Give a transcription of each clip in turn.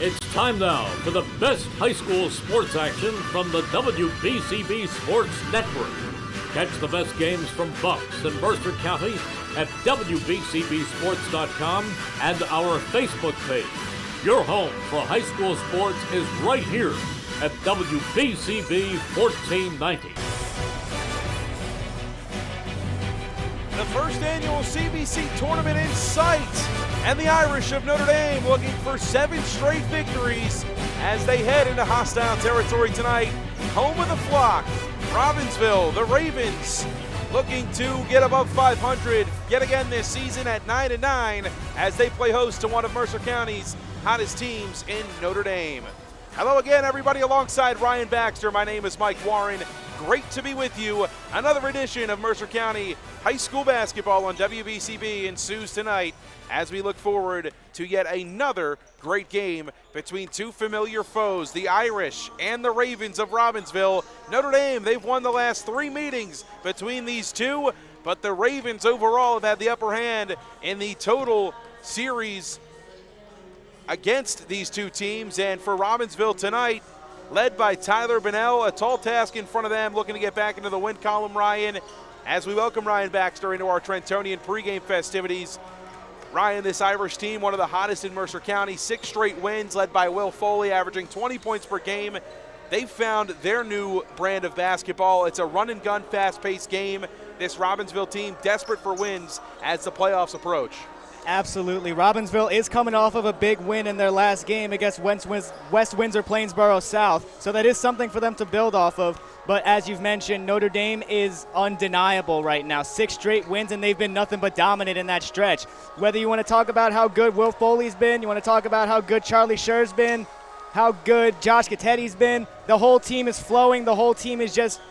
It's time now for the best high school sports action from the WBCB Sports Network. Catch the best games from Bucks and Mercer County at WBCBSports.com and our Facebook page. Your home for high school sports is right here at WBCB 1490. The first annual CBC tournament in sight, and the Irish of Notre Dame looking for 7 straight victories as they head into hostile territory tonight. Home of the flock, Robbinsville, the Ravens, looking to get above 500 yet again this season at 9-9 as they play host to one of Mercer County's hottest teams in Notre Dame. Hello again, everybody, alongside Ryan Baxter. My name is Mike Warren. Great to be with you. Another edition of Mercer County High School Basketball on WBCB ensues tonight as we look forward to yet another great game between two familiar foes, the Irish and the Ravens of Robbinsville. Notre Dame, they've won the last 3 meetings between these two, but the Ravens overall have had the upper hand in the total series against these two teams. And for Robbinsville tonight, led by Tyler Bunnell, a tall task in front of them, looking to get back into the win column, Ryan, as we welcome Ryan Baxter into our Trentonian pregame festivities. Ryan, this Irish team, one of the hottest in Mercer County, 6 straight wins, led by Will Foley, averaging 20 points per game. They've found their new brand of basketball. It's a run-and-gun, fast-paced game. This Robbinsville team desperate for wins as the playoffs approach. Absolutely. Robbinsville is coming off of a big win in their last game against West Windsor Plainsboro South, so that is something for them to build off of. But as you've mentioned, Notre Dame is undeniable right now. 6 straight wins, and they've been nothing but dominant in that stretch. Whether you want to talk about how good Will Foley's been, you want to talk about how good Charlie Scher's been, how good Josh Gatetti's been, the whole team is flowing. The whole team is just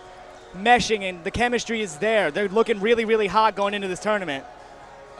meshing, and the chemistry is there. They're looking really, really hot going into this tournament.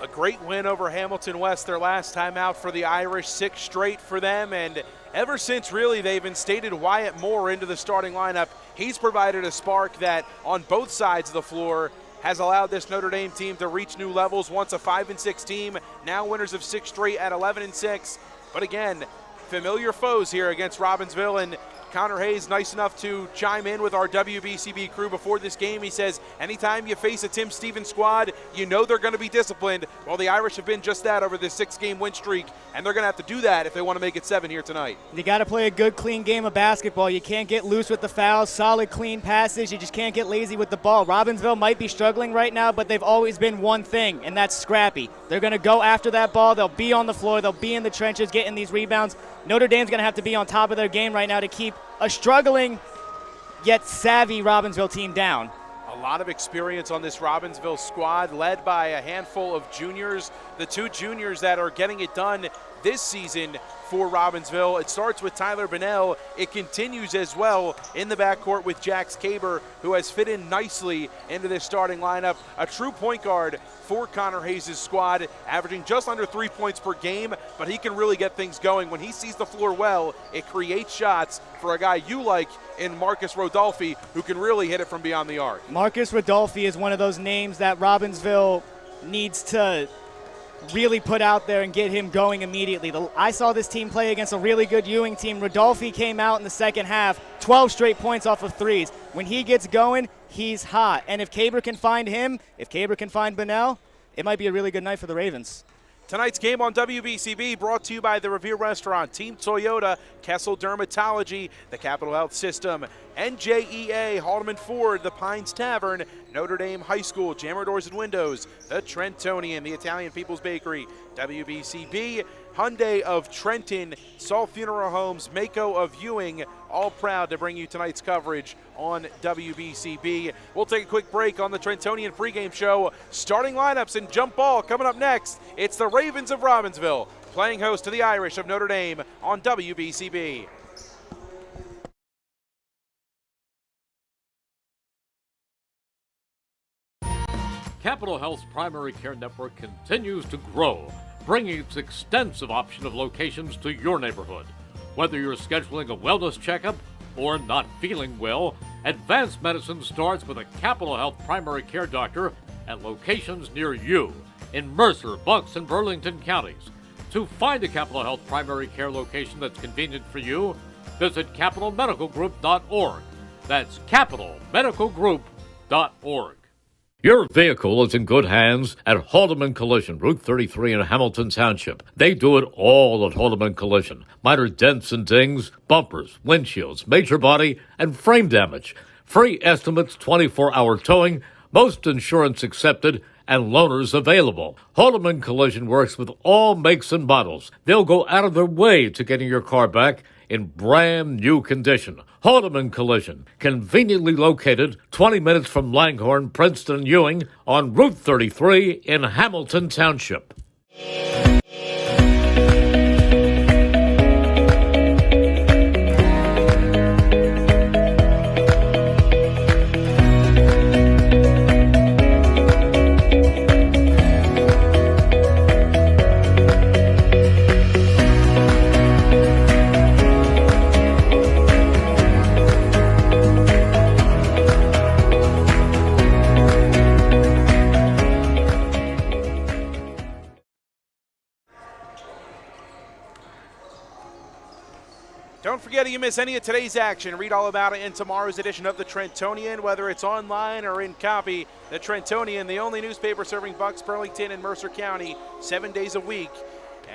A great win over Hamilton West their last time out for the Irish, 6 straight for them, and ever since really they've instated Wyatt Moore into the starting lineup, he's provided a spark that on both sides of the floor has allowed this Notre Dame team to reach new levels. Once a 5-6 team, now winners of 6 straight at 11-6. But again, familiar foes here against Robbinsville, and Connor Hayes nice enough to chime in with our WBCB crew before this game. He says, anytime you face a Tim Stevens squad, you know they're going to be disciplined. Well, the Irish have been just that over this 6-game win streak, and they're going to have to do that if they want to make it 7 here tonight. You got to play a good, clean game of basketball. You can't get loose with the fouls, solid, clean passes. You just can't get lazy with the ball. Robbinsville might be struggling right now, but they've always been one thing, and that's scrappy. They're going to go after that ball. They'll be on the floor. They'll be in the trenches getting these rebounds. Notre Dame's going to have to be on top of their game right now to keep a struggling yet savvy Robbinsville team down. A lot of experience on this Robbinsville squad, led by a handful of juniors. The 2 juniors that are getting it done this season for Robbinsville. It starts with Tyler Bunnell. It continues as well in the backcourt with Jax Caber, who has fit in nicely into this starting lineup. A true point guard for Connor Hayes' squad, averaging just under 3 points per game, but he can really get things going. When he sees the floor well, it creates shots for a guy you like in Marcus Rodolfi, who can really hit it from beyond the arc. Marcus Rodolfi is one of those names that Robbinsville needs to really put out there and get him going immediately. I saw this team play against a really good Ewing team. Rodolfi came out in the second half, 12 straight points off of threes. When he gets going, he's hot. And if Caber can find him, if Caber can find Bunnell, it might be a really good night for the Ravens. Tonight's game on WBCB brought to you by the Revere Restaurant, Team Toyota, Kessel Dermatology, the Capital Health System, NJEA, Haldeman Ford, the Pines Tavern, Notre Dame High School, Jammer Doors and Windows, the Trentonian, the Italian People's Bakery, WBCB, Hyundai of Trenton, Saul Funeral Homes, Mako of Ewing, all proud to bring you tonight's coverage on WBCB. We'll take a quick break on the Trentonian pregame show. Starting lineups and jump ball coming up next. It's the Ravens of Robbinsville playing host to the Irish of Notre Dame on WBCB. Capital Health's primary care network continues to grow, bringing its extensive option of locations to your neighborhood. Whether you're scheduling a wellness checkup or not feeling well, advanced medicine starts with a Capital Health primary care doctor at locations near you in Mercer, Bucks, and Burlington counties. To find a Capital Health primary care location that's convenient for you, visit capitalmedicalgroup.org. That's capitalmedicalgroup.org. Your vehicle is in good hands at Haldeman Collision, Route 33 in Hamilton Township. They do it all at Haldeman Collision. Minor dents and dings, bumpers, windshields, major body, and frame damage. Free estimates, 24-hour towing, most insurance accepted, and loaners available. Haldeman Collision works with all makes and models. They'll go out of their way to getting your car back in brand new condition. Haldeman Collision, conveniently located 20 minutes from Langhorne, Princeton, and Ewing on Route 33 in Hamilton Township. Don't forget, if you miss any of today's action, read all about it in tomorrow's edition of the Trentonian, whether it's online or in copy. The Trentonian, the only newspaper serving Bucks, Burlington, and Mercer County 7 days a week.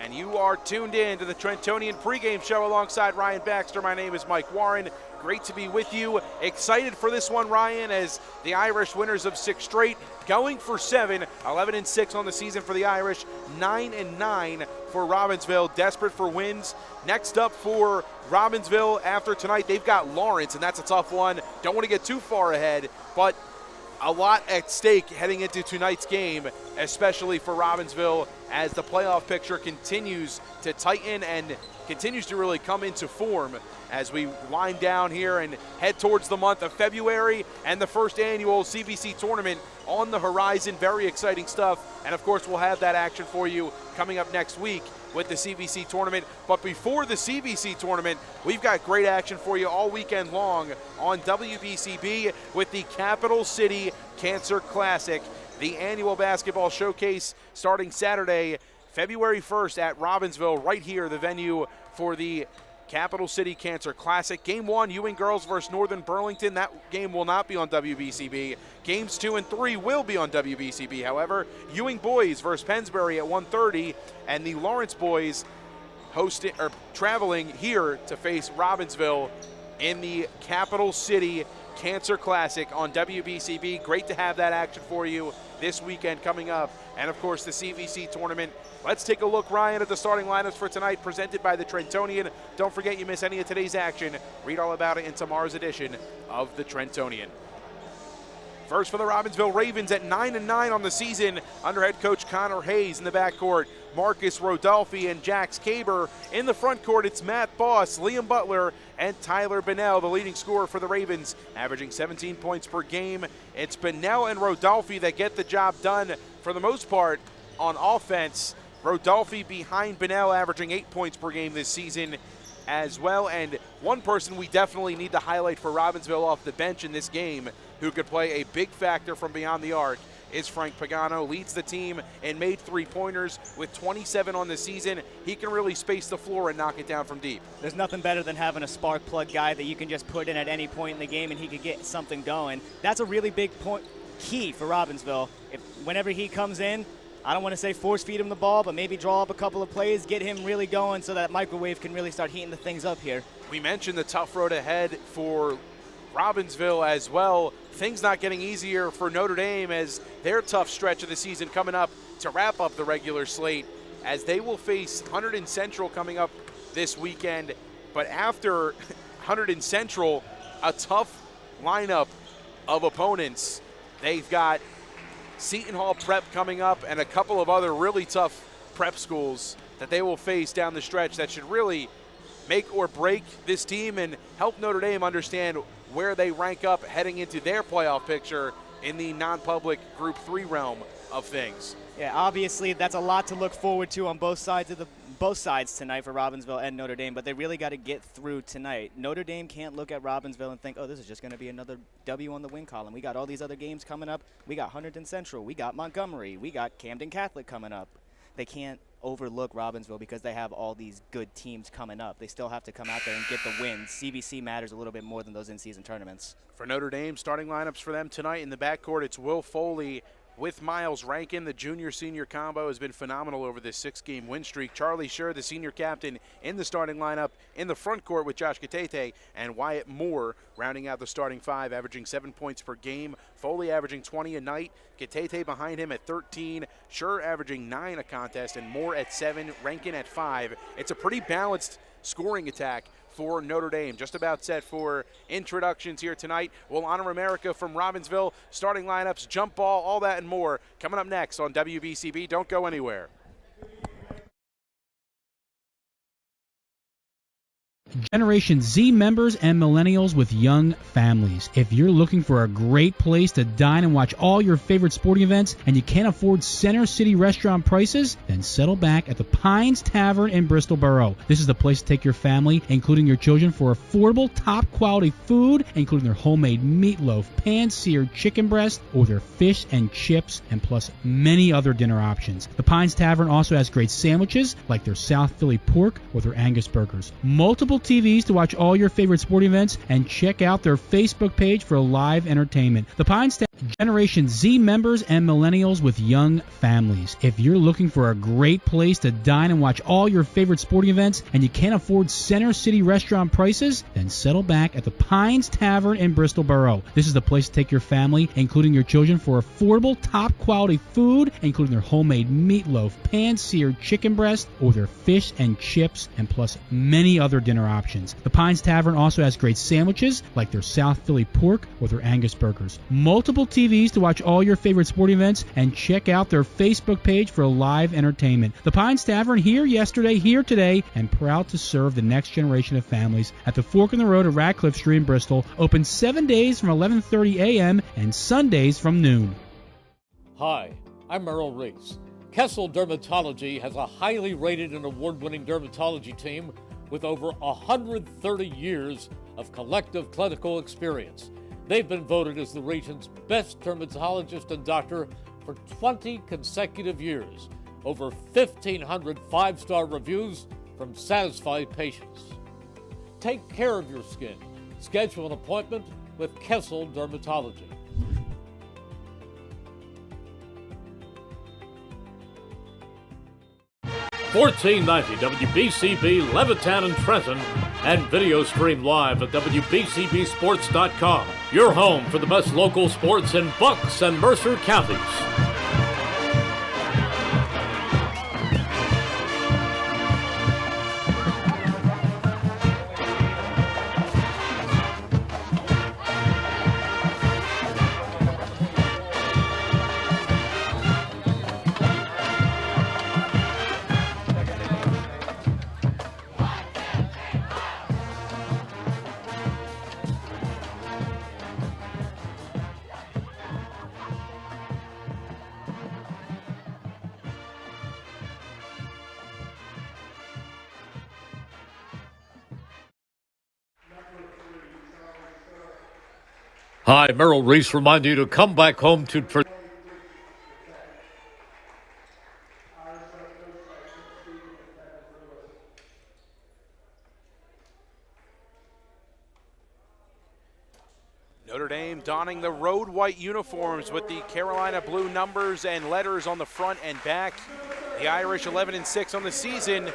And you are tuned in to the Trentonian pregame show alongside Ryan Baxter. My name is Mike Warren. Great to be with you. Excited for this one, Ryan, as the Irish winners of 6 straight, going for 7, 11-6 on the season for the Irish, 9-9 for Robbinsville, desperate for wins. Next up for Robbinsville after tonight, they've got Lawrence, and that's a tough one. Don't want to get too far ahead, but a lot at stake heading into tonight's game, especially for Robbinsville, as the playoff picture continues to tighten and continues to really come into form as we wind down here and head towards the month of February and the first annual CVC tournament on the horizon. Very exciting stuff. And of course, we'll have that action for you coming up next week with the CVC tournament. But before the CVC tournament, we've got great action for you all weekend long on WBCB with the Capital City Cancer Classic, the annual basketball showcase starting Saturday, February 1st at Robbinsville, right here, the venue for the Capital City Cancer Classic. Game 1, Ewing girls versus Northern Burlington. That game will not be on WBCB. Games 2 and 3 will be on WBCB. However, Ewing boys versus Pennsbury at 1:30, and the Lawrence boys traveling here to face Robbinsville in the Capital City Cancer Classic on WBCB. Great to have that action for you this weekend coming up. And of course, the CVC tournament. Let's take a look, Ryan, at the starting lineups for tonight, presented by the Trentonian. Don't forget, you miss any of today's action, read all about it in tomorrow's edition of the Trentonian. First for the Robbinsville Ravens at 9-9 on the season under head coach Connor Hayes in the backcourt. Marcus Rodolfi and Jax Caber. In the front court, it's Matt Boss, Liam Butler, and Tyler Bennell, the leading scorer for the Ravens, averaging 17 points per game. It's Bennell and Rodolfi that get the job done for the most part on offense. Rodolfi behind Bennell, averaging 8 points per game this season as well. And one person we definitely need to highlight for Robbinsville off the bench in this game, who could play a big factor from beyond the arc, is Frank Pagano. Leads the team and made 3-pointers with 27 on the season. He can really space the floor and knock it down from deep. There's nothing better than having a spark plug guy that you can just put in at any point in the game and he could get something going. That's a really big key for Robbinsville. Whenever he comes in, I don't want to say force feed him the ball, but maybe draw up a couple of plays, get him really going so that microwave can really start heating the things up here. We mentioned the tough road ahead for Robbinsville as well. Things not getting easier for Notre Dame as their tough stretch of the season coming up to wrap up the regular slate, as they will face Hunterdon Central coming up this weekend. But after Hunterdon Central, a tough lineup of opponents. They've got Seton Hall Prep coming up and a couple of other really tough prep schools that they will face down the stretch that should really make or break this team and help Notre Dame understand where they rank up heading into their playoff picture in the non-public Group 3 realm of things. Yeah, obviously that's a lot to look forward to on both sides tonight for Robbinsville and Notre Dame, but they really got to get through tonight. Notre Dame can't look at Robbinsville and think, oh, this is just going to be another W on the win column. We got all these other games coming up. We got Hunterdon Central. We got Montgomery. We got Camden Catholic coming up. they can't overlook Robbinsville because they have all these good teams coming up. They still have to come out there and get the wins. CBC matters a little bit more than those in-season tournaments. For Notre Dame, starting lineups for them tonight in the backcourt, it's Will Foley with Miles Rankin. The junior-senior combo has been phenomenal over this 6-game win streak. Charlie Scher, the senior captain, in the starting lineup in the front court with Josh Katete, and Wyatt Moore rounding out the starting 5, averaging 7 points per game. Foley averaging 20 a night. Katete behind him at 13. Scher averaging 9 a contest, and Moore at 7. Rankin at 5. It's a pretty balanced scoring attack for Notre Dame. Just about set for introductions here tonight. We'll honor America from Robbinsville. Starting lineups, jump ball, all that and more coming up next on WBCB. Don't go anywhere. Generation Z members and millennials with young families. If you're looking for a great place to dine and watch all your favorite sporting events and you can't afford Center City restaurant prices, then settle back at the Pines Tavern in Bristol Borough. This is the place to take your family, including your children, for affordable, top-quality food, including their homemade meatloaf, pan-seared chicken breast, or their fish and chips, and plus many other dinner options. The Pines Tavern also has great sandwiches like their South Philly pork or their Angus burgers. Multiple TVs to watch all your favorite sporting events, and check out their Facebook page for live entertainment. The Pines Tavern, Generation Z members and millennials with young families. If you're looking for a great place to dine and watch all your favorite sporting events and you can't afford Center City restaurant prices, then settle back at the Pines Tavern in Bristol Borough. This is the place to take your family, including your children, for affordable, top-quality food, including their homemade meatloaf, pan-seared chicken breast, or their fish and chips, and plus many other dinner options. The Pines Tavern also has great sandwiches like their South Philly pork or their Angus burgers. Multiple TVs to watch all your favorite sporting events, and check out their Facebook page for live entertainment. The Pines Tavern, here yesterday, here today, and proud to serve the next generation of families at the Fork in the Road at Radcliffe Street in Bristol. Open 7 days from 11:30 a.m. and Sundays from noon. Hi, I'm Merrill Reese. Kessel Dermatology has a highly rated and award-winning dermatology team with over 130 years of collective clinical experience. They've been voted as the region's best dermatologist and doctor for 20 consecutive years. Over 1,500 five-star reviews from satisfied patients. Take care of your skin. Schedule an appointment with Kessel Dermatology. 1490 WBCB Levittown and Trenton, and video stream live at WBCBsports.com. Your home for the best local sports in Bucks and Mercer counties. Hi, Merrill Reese reminding you to come back home to... Notre Dame donning the road white uniforms with the Carolina blue numbers and letters on the front and back. The Irish 11-6 on the season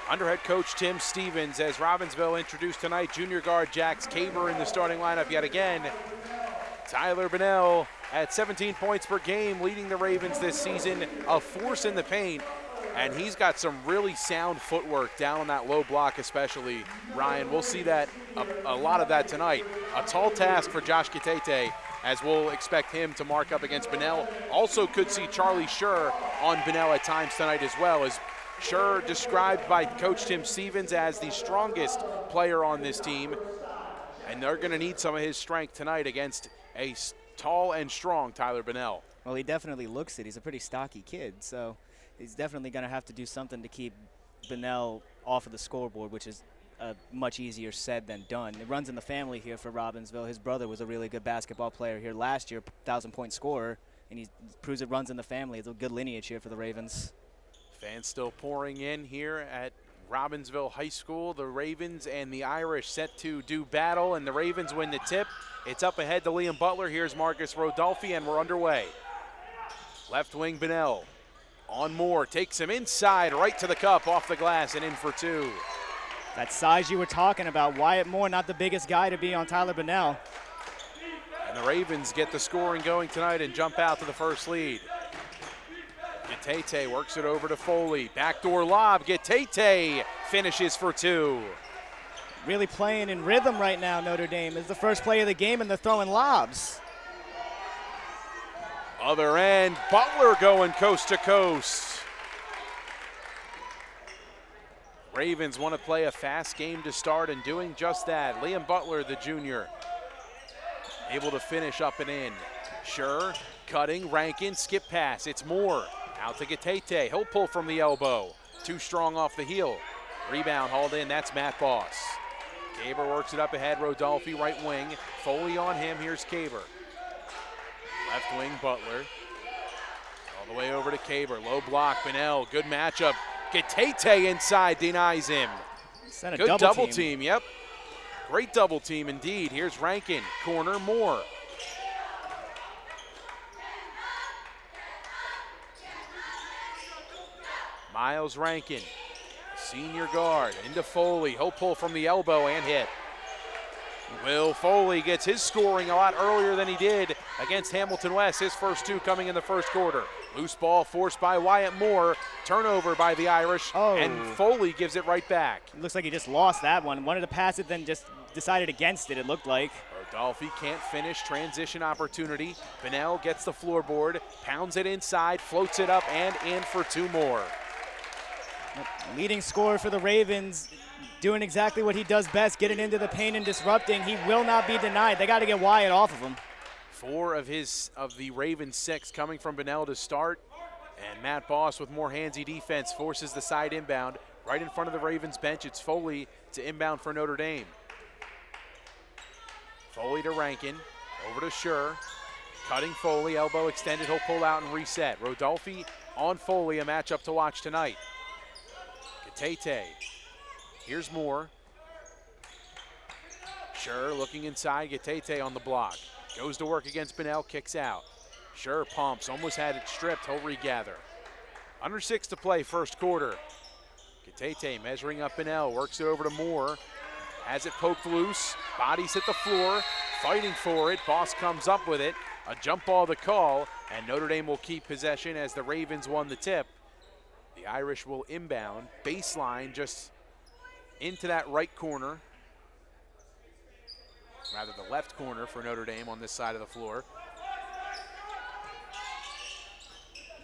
under head coach Tim Stevens, as Robbinsville introduced tonight junior guard Jax Caber in the starting lineup yet again. Tyler Bunnell at 17 points per game, leading the Ravens this season, a force in the paint, and he's got some really sound footwork down on that low block especially. Ryan, we'll see that a lot of that tonight. A tall task for Josh Katete, as we'll expect him to mark up against Bunnell. Also could see Charlie Scher on Bunnell at times tonight as well, as Scher described by Coach Tim Stevens as the strongest player on this team, and they're going to need some of his strength tonight against a tall and strong Tyler Bunnell. Well, he definitely looks it. He's a pretty stocky kid, so he's definitely going to have to do something to keep Bunnell off of the scoreboard, which is much easier said than done. It runs in the family here for Robbinsville. His brother was a really good basketball player here last year, 1,000-point scorer, and he proves it runs in the family. It's a good lineage here for the Ravens. Fans still pouring in here at Robbinsville High School. The Ravens and the Irish set to do battle, and the Ravens win the tip. It's up ahead to Liam Butler. Here's Marcus Rodolfi, and we're underway. Left wing Bunnell on Moore, takes him inside, right to the cup, off the glass, and in for two. That size you were talking about, Wyatt Moore, not the biggest guy to be on Tyler Bunnell. And the Ravens get the scoring going tonight and jump out to the first lead. Gitete works it over to Foley. Backdoor lob. Gitete finishes for two. Really playing in rhythm right now, Notre Dame. It's the first play of the game, and they're throwing lobs. Other end, Butler going coast to coast. Ravens want to play a fast game to start, and doing just that. Liam Butler, the junior, able to finish up and in. Sure, cutting, Rankin, skip pass. It's Moore. Out to Gitete. He'll pull from the elbow. Too strong off the heel. Rebound hauled in. That's Matt Boss. Caber works it up ahead. Rodolfi, right wing. Foley on him. Here's Caber. Left wing, Butler. All the way over to Caber. Low block, Bunnell. Good matchup. Gitete inside, denies him. Good double team. Yep. Great double team indeed. Here's Rankin. Corner, Moore. Miles Rankin, senior guard, into Foley. He'll pull from the elbow and hit. Will Foley gets his scoring a lot earlier than he did against Hamilton West. His first two coming in the first quarter. Loose ball forced by Wyatt Moore. Turnover by the Irish, and Foley gives it right back. It looks like he just lost that one. Wanted to pass it, then just decided against it, it looked like. Rodolfi can't finish. Transition opportunity. Bunnell gets the floorboard, pounds it inside, floats it up, and in for two more. Leading scorer for the Ravens, doing exactly what he does best, getting into the paint and disrupting. He will not be denied. They got to get Wyatt off of him. 4 of the Ravens 6 coming from Bunnell to start. And Matt Boss with more handsy defense forces the side inbound. Right in front of the Ravens bench, it's Foley to inbound for Notre Dame. Foley to Rankin, over to Scher. Cutting Foley, elbow extended, he'll pull out and reset. Rodolfi on Foley, a matchup to watch tonight. Gitete, here's Moore. Scher looking inside, Gitete on the block. Goes to work against Bunnell, kicks out. Scher pumps, almost had it stripped, he'll regather. Under 6 to play, first quarter. Gitete measuring up Bunnell, works it over to Moore. Has it poked loose, bodies hit the floor, fighting for it. Boss comes up with it, a jump ball to call, and Notre Dame will keep possession as the Ravens won the tip. The Irish will inbound, baseline just into that right corner. Rather the left corner for Notre Dame on this side of the floor.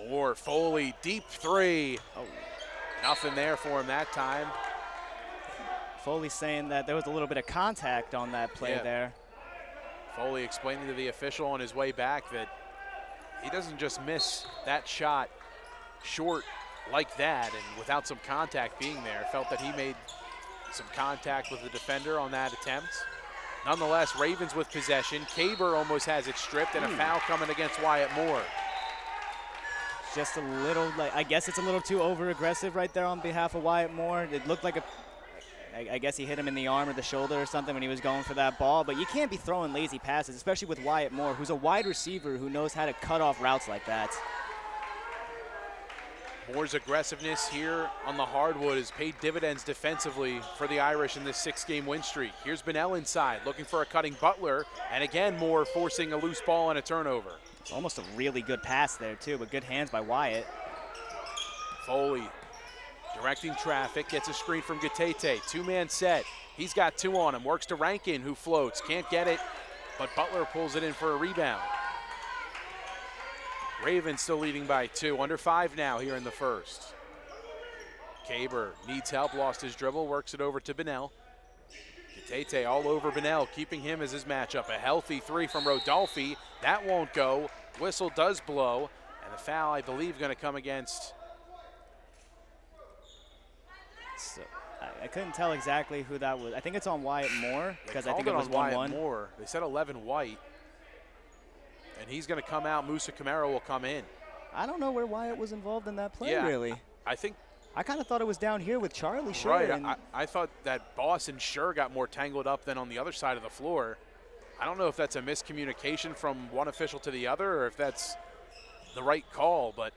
Moore, Foley, deep three. Oh, nothing there for him that time. Foley saying that there was a little bit of contact on that play there. Foley explaining to the official on his way back that he doesn't just miss that shot short like that and without some contact being there. Felt that he made some contact with the defender on that attempt. Nonetheless, Ravens with possession. Caber almost has it stripped, and a foul coming against Wyatt Moore. Just a little, I guess it's a little too over-aggressive right there on behalf of Wyatt Moore. It looked like I guess he hit him in the arm or the shoulder or something when he was going for that ball, but you can't be throwing lazy passes, especially with Wyatt Moore, who's a wide receiver who knows how to cut off routes like that. Moore's aggressiveness here on the hardwood has paid dividends defensively for the Irish in this 6-game win streak. Here's Bunnell inside, looking for a cutting Butler, and again Moore forcing a loose ball and a turnover. It's almost a really good pass there too, but good hands by Wyatt. Foley directing traffic, gets a screen from Gitete. Two-man set, he's got 2 on him, works to Rankin who floats, can't get it, but Butler pulls it in for a rebound. Ravens still leading by 2, under 5 now here in the first. Caber needs help, lost his dribble, works it over to Bunnell. Gitete all over Bunnell, keeping him as his matchup. A healthy 3 from Rodolfi, that won't go. Whistle does blow, and the foul, I believe, going to come against. So, I couldn't tell exactly who that was. I think it's on Wyatt Moore, because I think it was 1-1. Moore. They said 11 White. And he's going to come out. Musa Camaro will come in. I don't know where Wyatt was involved in that play, really. I kind of thought it was down here with Charlie Scher. Right. I thought that Boss and Scher got more tangled up than on the other side of the floor. I don't know if that's a miscommunication from one official to the other or if that's the right call, but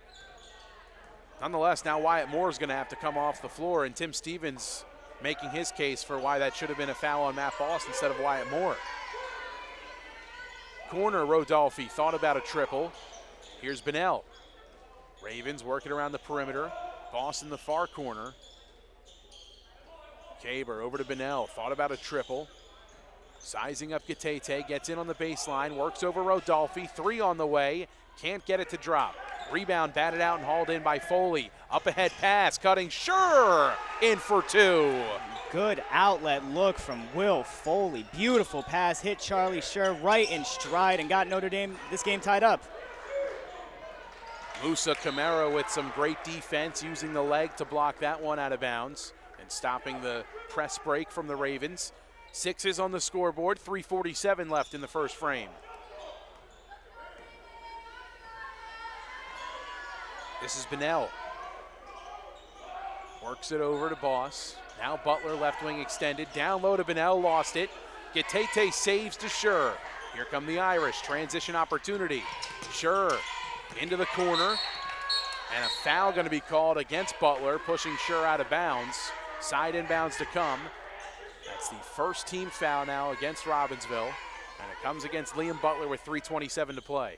nonetheless, now Wyatt Moore is going to have to come off the floor, and Tim Stevens making his case for why that should have been a foul on Matt Boss instead of Wyatt Moore. Corner, Rodolfi thought about a triple. Here's Bunnell. Ravens working around the perimeter. Boss in the far corner. Kaber over to Bunnell, thought about a triple. Sizing up Gatete, gets in on the baseline, works over Rodolfi, 3 on the way, can't get it to drop. Rebound batted out and hauled in by Foley. Up ahead pass, cutting Scher in for 2. Good outlet look from Will Foley. Beautiful pass, hit Charlie Scher right in stride and got Notre Dame this game tied up. Musa Camara with some great defense, using the leg to block that one out of bounds and stopping the press break from the Ravens. 6 is on the scoreboard, 3:47 left in the first frame. This is Bunnell. Works it over to Boss. Now Butler, left wing extended. Down low to Bunnell, lost it. Gatete saves to Scher. Here come the Irish, transition opportunity. Scher into the corner. And a foul going to be called against Butler, pushing Scher out of bounds. Side inbounds to come. That's the first team foul now against Robbinsville. And it comes against Liam Butler with 3:27 to play.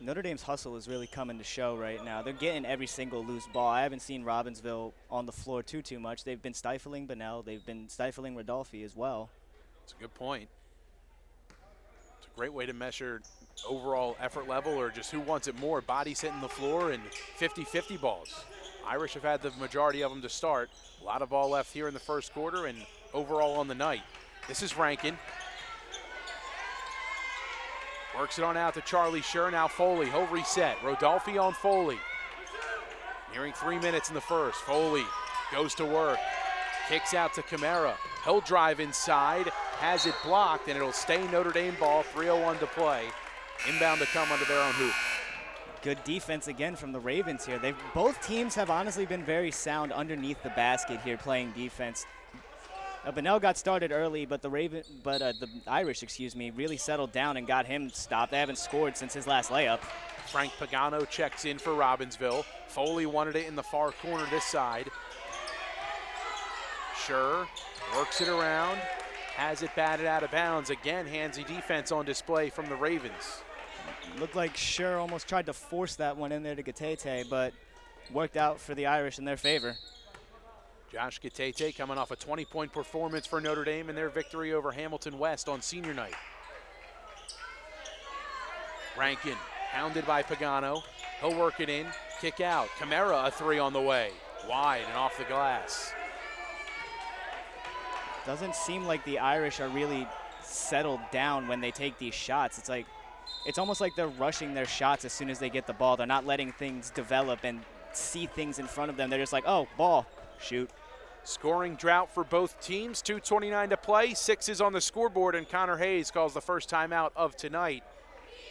Notre Dame's hustle is really coming to show right now. They're getting every single loose ball. I haven't seen Robbinsville on the floor too much. They've been stifling Bunnell. They've been stifling Rodolfi as well. That's a good point. It's a great way to measure overall effort level or just who wants it more. Bodies hitting the floor and 50-50 balls. Irish have had the majority of them to start. A lot of ball left here in the first quarter and overall on the night. This is Rankin. Works it on out to Charlie Scher. Now Foley, he'll reset. Rodolfi on Foley. Nearing 3 minutes in the first. Foley goes to work. Kicks out to Camara. He'll drive inside. Has it blocked, and it'll stay Notre Dame ball. 3:01 to play. Inbound to come under their own hoop. Good defense again from the Ravens here. Both teams have honestly been very sound underneath the basket here playing defense. Bunnell got started early, but the Irish, really settled down and got him stopped. They haven't scored since his last layup. Frank Pagano checks in for Robbinsville. Foley wanted it in the far corner this side. Scher works it around, has it batted out of bounds. Again, handsy defense on display from the Ravens. Looked like Scher almost tried to force that one in there to Gatete, but worked out for the Irish in their favor. Josh Gatete coming off a 20-point performance for Notre Dame in their victory over Hamilton West on senior night. Rankin, hounded by Pagano. He'll work it in, kick out. Camara, a 3 on the way. Wide and off the glass. Doesn't seem like the Irish are really settled down when they take these shots. It's almost like they're rushing their shots as soon as they get the ball. They're not letting things develop and see things in front of them. They're just like, oh, ball, shoot. Scoring drought for both teams, 2:29 to play. 6 is on the scoreboard, and Connor Hayes calls the first timeout of tonight.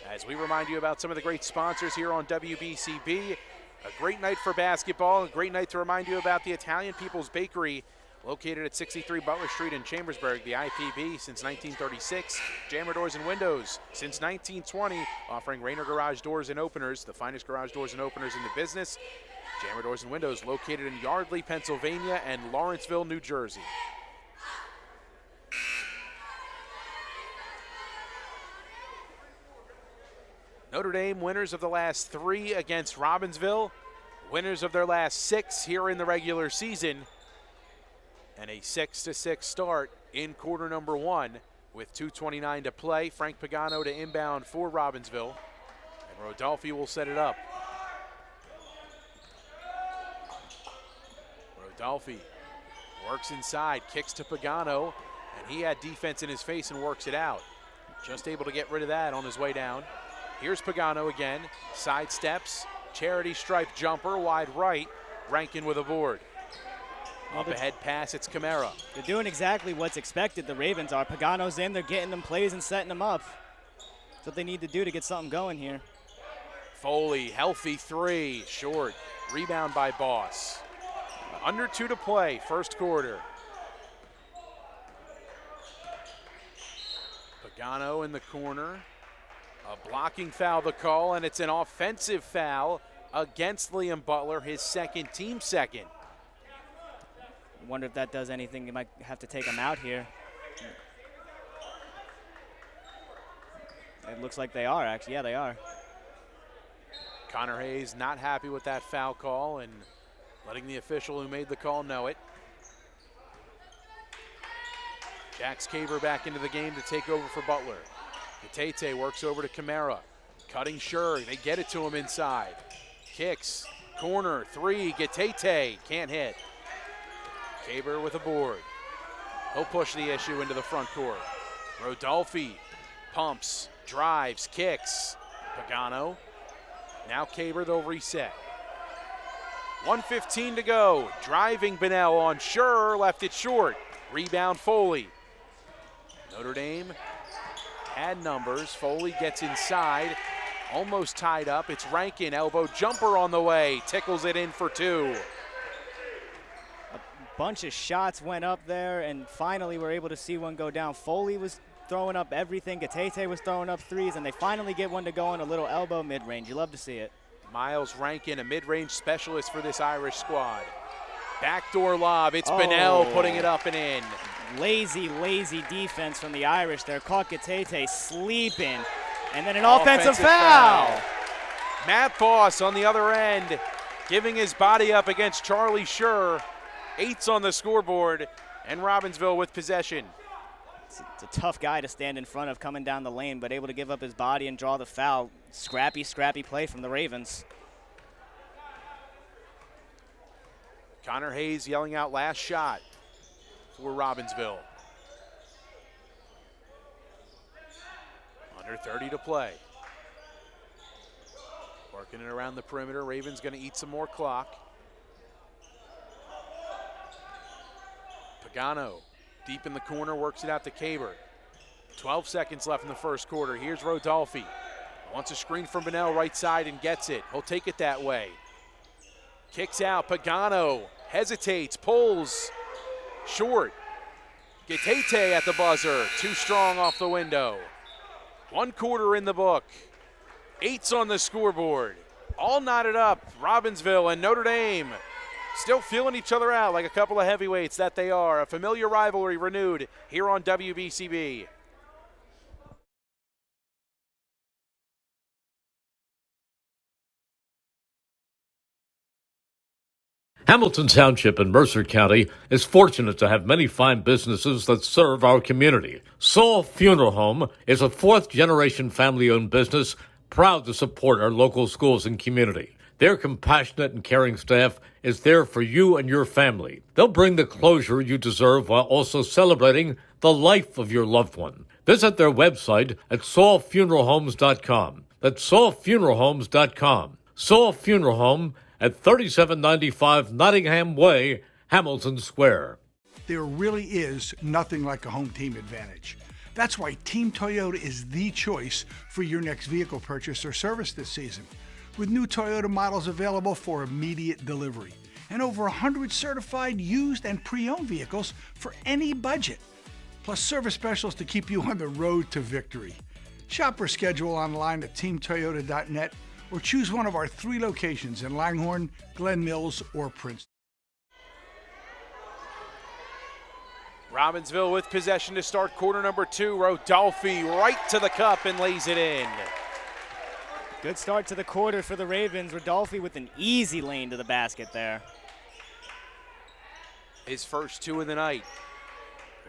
As we remind you about some of the great sponsors here on WBCB. A great night for basketball, a great night to remind you about the Italian People's Bakery, located at 63 Butler Street in Chambersburg, the IPB since 1936. Jammer Doors and Windows since 1920, offering Rainer Garage Doors and Openers, the finest garage doors and openers in the business. Jammer Doors and Windows located in Yardley, Pennsylvania and Lawrenceville, New Jersey. Notre Dame winners of the last 3 against Robbinsville, winners of their last 6 here in the regular season, and a 6-6 start in quarter number 1 with 2:29 to play. Frank Pagano to inbound for Robbinsville, and Rodolfi will set it up. Rodolfi works inside, kicks to Pagano, and he had defense in his face and works it out. Just able to get rid of that on his way down. Here's Pagano again, side steps, charity stripe jumper, wide right, Rankin with a board. Up ahead pass, it's Camara. They're doing exactly what's expected, the Ravens are. Pagano's in, they're getting them plays and setting them up. That's what they need to do to get something going here. Foley, healthy 3, short. Rebound by Boss. Under 2 to play, first quarter. Pagano in the corner. A blocking foul the call, and it's an offensive foul against Liam Butler, his second, team second. Wonder if that does anything. You might have to take him out here. It looks like they are, actually. Yeah, they are. Connor Hayes not happy with that foul call and letting the official who made the call know it. Jax Caber back into the game to take over for Butler. Gatete works over to Camara. Cutting Schur, they get it to him inside. Kicks, corner, 3, Gatete, can't hit. Caber with a board. He'll push the issue into the front court. Rodolfi pumps, drives, kicks. Pagano. Now Caber, they'll reset. 1:15 to go. Driving Bunnell on Schur, left it short. Rebound Foley. Notre Dame had numbers. Foley gets inside, almost tied up. It's Rankin, elbow jumper on the way. Tickles it in for 2. A bunch of shots went up there, and finally we're able to see one go down. Foley was throwing up everything. Gatete was throwing up threes, and they finally get one to go on a little elbow mid-range. You love to see it. Miles Rankin, a mid-range specialist for this Irish squad. Backdoor lob, it's Bunnell putting it up and in. Lazy, lazy defense from the Irish there. Caught Gatete sleeping, and then an offensive foul. Matt Boss on the other end, giving his body up against Charlie Schur. 8's on the scoreboard, and Robbinsville with possession. It's a tough guy to stand in front of coming down the lane, but able to give up his body and draw the foul. Scrappy, scrappy play from the Ravens. Connor Hayes yelling out last shot for Robbinsville. Under 30 to play. Working it around the perimeter. Ravens going to eat some more clock. Pagano deep in the corner, works it out to Caber. 12 seconds left in the first quarter. Here's Rodolfi. Wants a screen from Bunnell right side and gets it. He'll take it that way. Kicks out. Pagano hesitates, pulls. Short. Gatete at the buzzer. Too strong off the window. 1 quarter in the book. 8's on the scoreboard. All knotted up. Robbinsville and Notre Dame still feeling each other out like a couple of heavyweights that they are. A familiar rivalry renewed here on WBCB. Hamilton Township in Mercer County is fortunate to have many fine businesses that serve our community. Saul Funeral Home is a 4th-generation family-owned business proud to support our local schools and community. Their compassionate and caring staff is there for you and your family. They'll bring the closure you deserve while also celebrating the life of your loved one. Visit their website at saulfuneralhomes.com. That's saulfuneralhomes.com. Saul Funeral Home at 3795 Nottingham Way, Hamilton Square. There really is nothing like a home team advantage. That's why Team Toyota is the choice for your next vehicle purchase or service this season. With new Toyota models available for immediate delivery and over 100 certified used and pre-owned vehicles for any budget. Plus service specials to keep you on the road to victory. Shop or schedule online at teamtoyota.net or choose one of our 3 locations in Langhorne, Glen Mills, or Princeton. Robbinsville with possession to start quarter number 2. Rodolfi right to the cup and lays it in. Good start to the quarter for the Ravens. Rodolfi with an easy lane to the basket there. His first 2 of the night.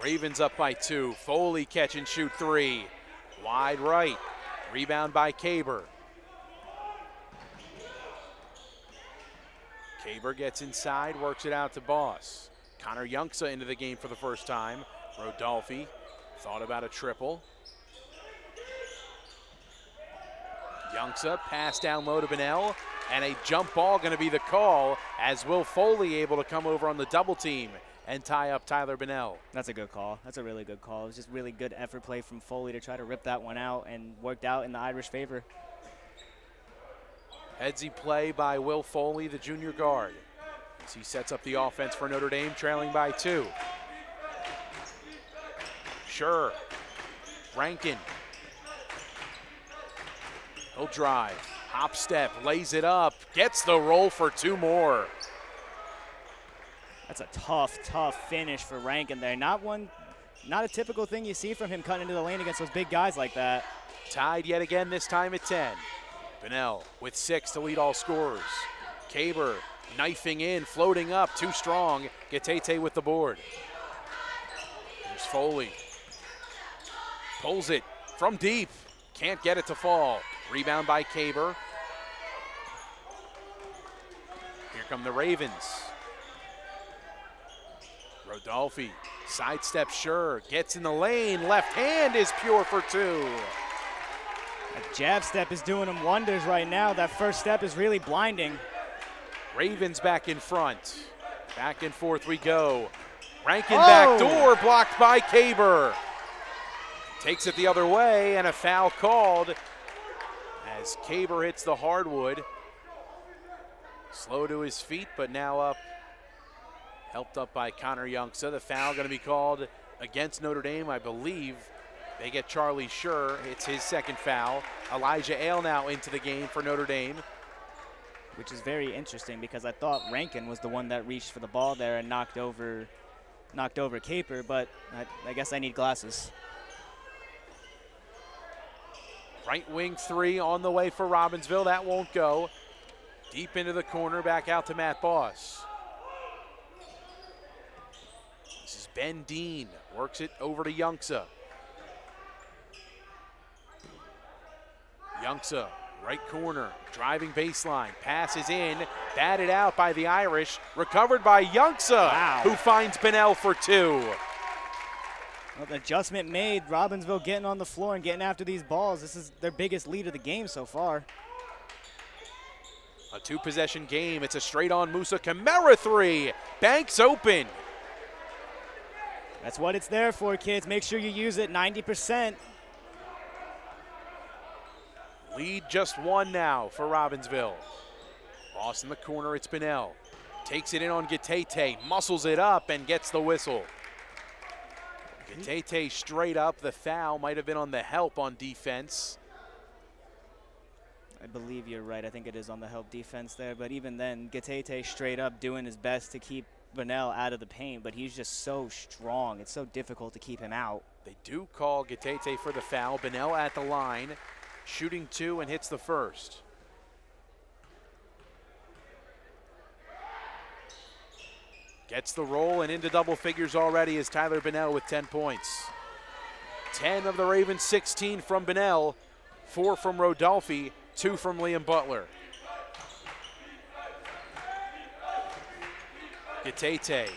Ravens up by 2. Foley catch and shoot 3. Wide right. Rebound by Caber. Caber gets inside, works it out to Boss. Connor Youngsa into the game for the first time. Rodolfi thought about a triple. Youngsa pass down low to Bunnell, and a jump ball going to be the call as Will Foley able to come over on the double team and tie up Tyler Bunnell. That's a good call. That's a really good call. It was just really good effort play from Foley to try to rip that one out, and worked out in the Irish favor. Headsy play by Will Foley, the junior guard, as he sets up the offense for Notre Dame, trailing by 2. Sure. Rankin. He'll drive. Hop step, lays it up, gets the roll for 2 more. That's a tough finish for Rankin there. Not a typical thing you see from him cutting into the lane against those big guys like that. Tied yet again, this time at 10. Bunnell with 6 to lead all scorers. Caber knifing in, floating up, too strong. Gatete with the board. Here's Foley. Pulls it from deep. Can't get it to fall. Rebound by Caber. Here come the Ravens. Rodolphe, sidestep Sure, gets in the lane. Left hand is pure for 2. That jab step is doing him wonders right now. That first step is really blinding. Ravens back in front. Back and forth we go. Rankin back door, blocked by Caber. Takes it the other way, and a foul called as Caber hits the hardwood. Slow to his feet, but now up. Helped up by Connor Young. So the foul going to be called against Notre Dame, I believe. They get Charlie Sure. It's his second foul. Elijah Ale now into the game for Notre Dame. Which is very interesting because I thought Rankin was the one that reached for the ball there and knocked over Caper, but I guess I need glasses. Right wing 3 on the way for Robbinsville. That won't go. Deep into the corner, back out to Matt Boss. This is Ben Dean. Works it over to Youngsa. Youngsa, right corner, driving baseline, passes in, batted out by the Irish, recovered by Youngsa, who finds Bunnell for 2. Well, the adjustment made, Robbinsville getting on the floor and getting after these balls. This is their biggest lead of the game so far. A 2-possession game. It's a straight-on Musa Camara 3. Banks open. That's what it's there for, kids. Make sure you use it 90%. Lead just 1 now for Robbinsville. Boss in the corner, it's Bunnell. Takes it in on Gatete, muscles it up and gets the whistle. Gatete straight up. The foul might have been on the help on defense. I believe you're right. I think it is on the help defense there. But even then, Gatete straight up doing his best to keep Bunnell out of the paint, but he's just so strong. It's so difficult to keep him out. They do call Gatete for the foul. Bunnell at the line, shooting 2 and hits the first. Gets the roll and into double figures already is Tyler Bunnell with 10 points. 10 of the Ravens, 16 from Bunnell, 4 from Rodolphe, 2 from Liam Butler. Gatete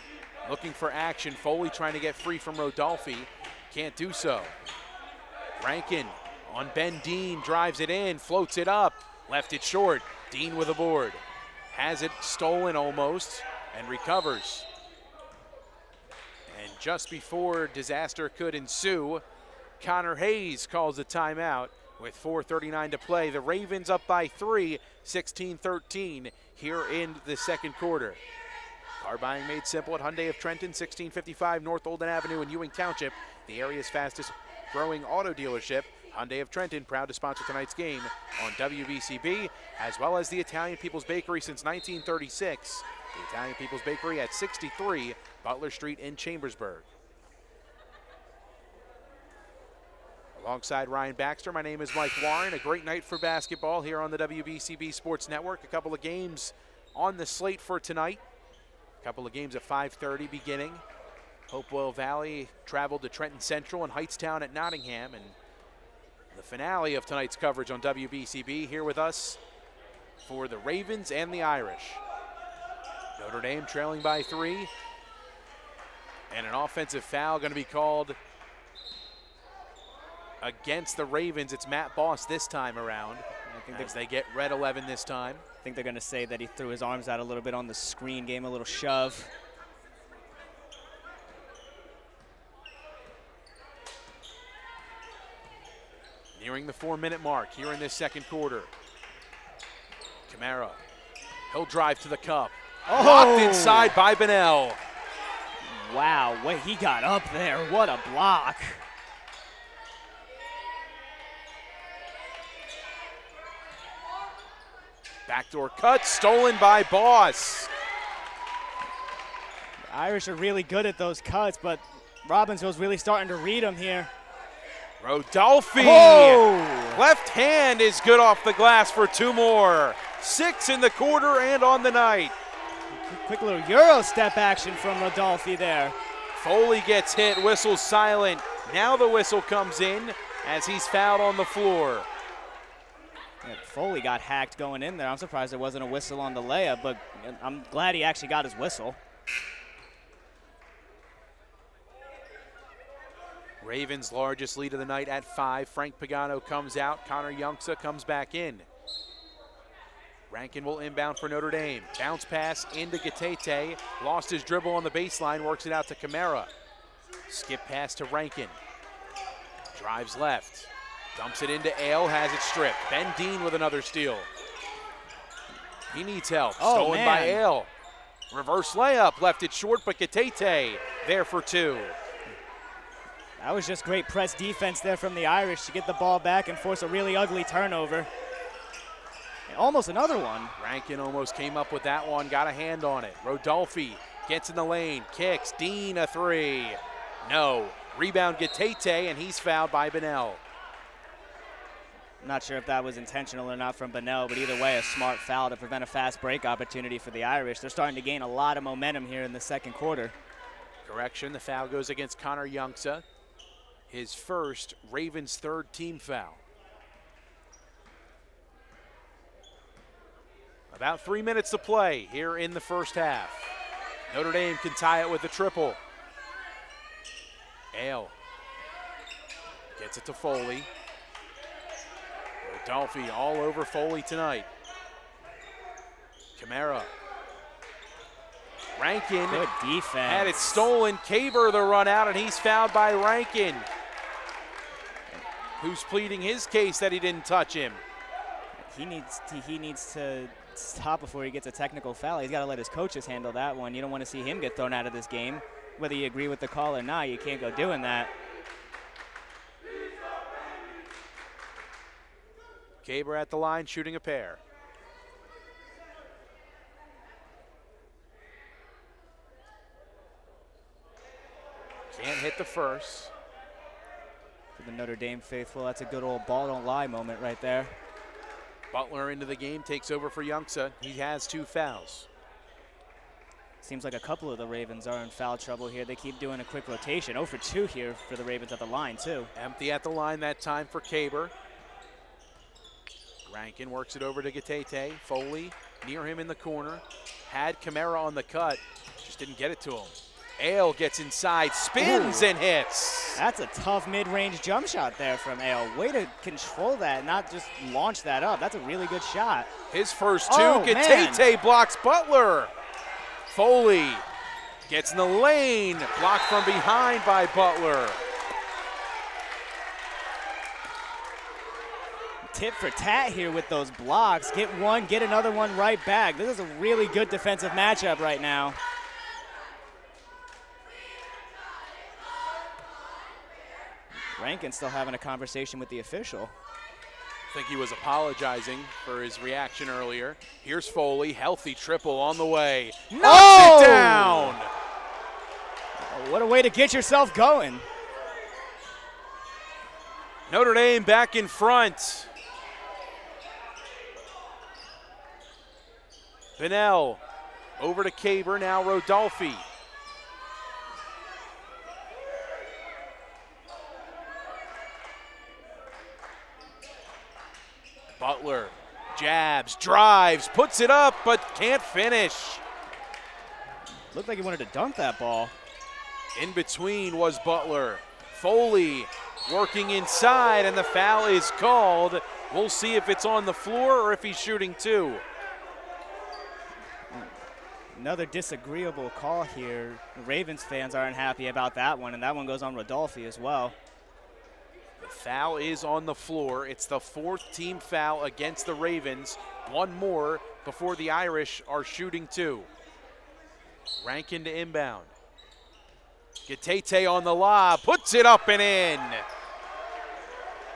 looking for action. Foley trying to get free from Rodolphe. Can't do so. Rankin on Ben Dean, drives it in, floats it up, left it short. Dean with a board. Has it stolen almost and recovers. And just before disaster could ensue, Connor Hayes calls a timeout with 4:39 to play. The Ravens up by 3, 16-13 here in the second quarter. Car buying made simple at Hyundai of Trenton, 1655 North Olden Avenue in Ewing Township, the area's fastest growing auto dealership. Hyundai of Trenton, proud to sponsor tonight's game on WBCB, as well as the Italian People's Bakery since 1936. The Italian People's Bakery at 63 Butler Street in Chambersburg. Alongside Ryan Baxter, my name is Mike Warren. A great night for basketball here on the WBCB Sports Network. A couple of games on the slate for tonight. A couple of games at 5:30 beginning. Hopewell Valley traveled to Trenton Central and Heightstown at Nottingham. And the finale of tonight's coverage on WBCB here with us for the Ravens and the Irish. Notre Dame trailing by 3. And an offensive foul going to be called against the Ravens. It's Matt Boss this time around, as they get red 11 this time. I think they're going to say that he threw his arms out a little bit on the screen, gave him a little shove. Nearing the 4-minute mark here in this second quarter. Camara, he'll drive to the cup. Oh! Blocked inside by Bunnell. Wow, wait, he got up there. What a block. Backdoor cut, stolen by Boss. The Irish are really good at those cuts, but Robbinsville's really starting to read them here. Rodolfi. Oh! Left hand is good off the glass for 2 more. 6 in the quarter and on the night. Quick little Euro step action from Rodolfi there. Foley gets hit, whistle silent. Now the whistle comes in as he's fouled on the floor. Yeah, Foley got hacked going in there. I'm surprised there wasn't a whistle on the layup, but I'm glad he actually got his whistle. Ravens' largest lead of the night at 5. Frank Pagano comes out. Connor Youngsa comes back in. Rankin will inbound for Notre Dame. Bounce pass into Gatete. Lost his dribble on the baseline, works it out to Camara. Skip pass to Rankin. Drives left. Dumps it into Ale, has it stripped. Ben Dean with another steal. He needs help. Oh, Stolen by man. Ale. Reverse layup, left it short, but Gatete there for 2. That was just great press defense there from the Irish to get the ball back and force a really ugly turnover. And almost another one. Rankin almost came up with that one, got a hand on it. Rodolfi gets in the lane, kicks. Dean a 3. No. Rebound Gatete, and he's fouled by Bunnell. I'm not sure if that was intentional or not from Bunnell, but either way, a smart foul to prevent a fast break opportunity for the Irish. They're starting to gain a lot of momentum here in the second quarter. Correction, the foul goes against Connor Youngsa. His first, Ravens' 3rd team foul. About 3 minutes to play here in the first half. Notre Dame can tie it with a triple. Ale gets it to Foley. Rodolfi all over Foley tonight. Camara. Rankin Good defense. had it stolen. Caber the run out, and he's fouled by Rankin, who's pleading his case that he didn't touch him. He needs to stop before he gets a technical foul. He's got to let his coaches handle that one. You don't want to see him get thrown out of this game. Whether you agree with the call or not, you can't go doing that. Caber at the line shooting a pair. Can't hit the first. For the Notre Dame faithful, that's a good old ball don't lie moment right there. Butler into the game, takes over for Youngsa. He has 2 fouls. Seems like a couple of the Ravens are in foul trouble here. They keep doing a quick rotation. 0 for 2 here for the Ravens at the line, too. Empty at the line that time for Caber. Rankin works it over to Gatete. Foley near him in the corner. Had Camara on the cut, just didn't get it to him. Ale gets inside, spins and hits. That's a tough mid-range jump shot there from Ale. Way to control that, not just launch that up. That's a really good shot. His first 2. Oh, Gatete blocks Butler. Foley gets in the lane, blocked from behind by Butler. Tit for tat here with those blocks. Get one, get another one right back. This is a really good defensive matchup right now. Rankin still having a conversation with the official. I think he was apologizing for his reaction earlier. Here's Foley, healthy triple on the way. Knocks it down. Oh, what a way to get yourself going. Notre Dame back in front. Bunnell over to Caber, now Rodolfi. Butler jabs, drives, puts it up, but can't finish. Looked like he wanted to dunk that ball. In between was Butler. Foley working inside, and the foul is called. We'll see if it's on the floor or if he's shooting 2. Another disagreeable call here. The Ravens fans aren't happy about that one, and that one goes on Rodolfi as well. The foul is on the floor. It's the 4th team foul against the Ravens. One more before the Irish are shooting 2. Rankin to inbound. Gatete on the lob, puts it up and in.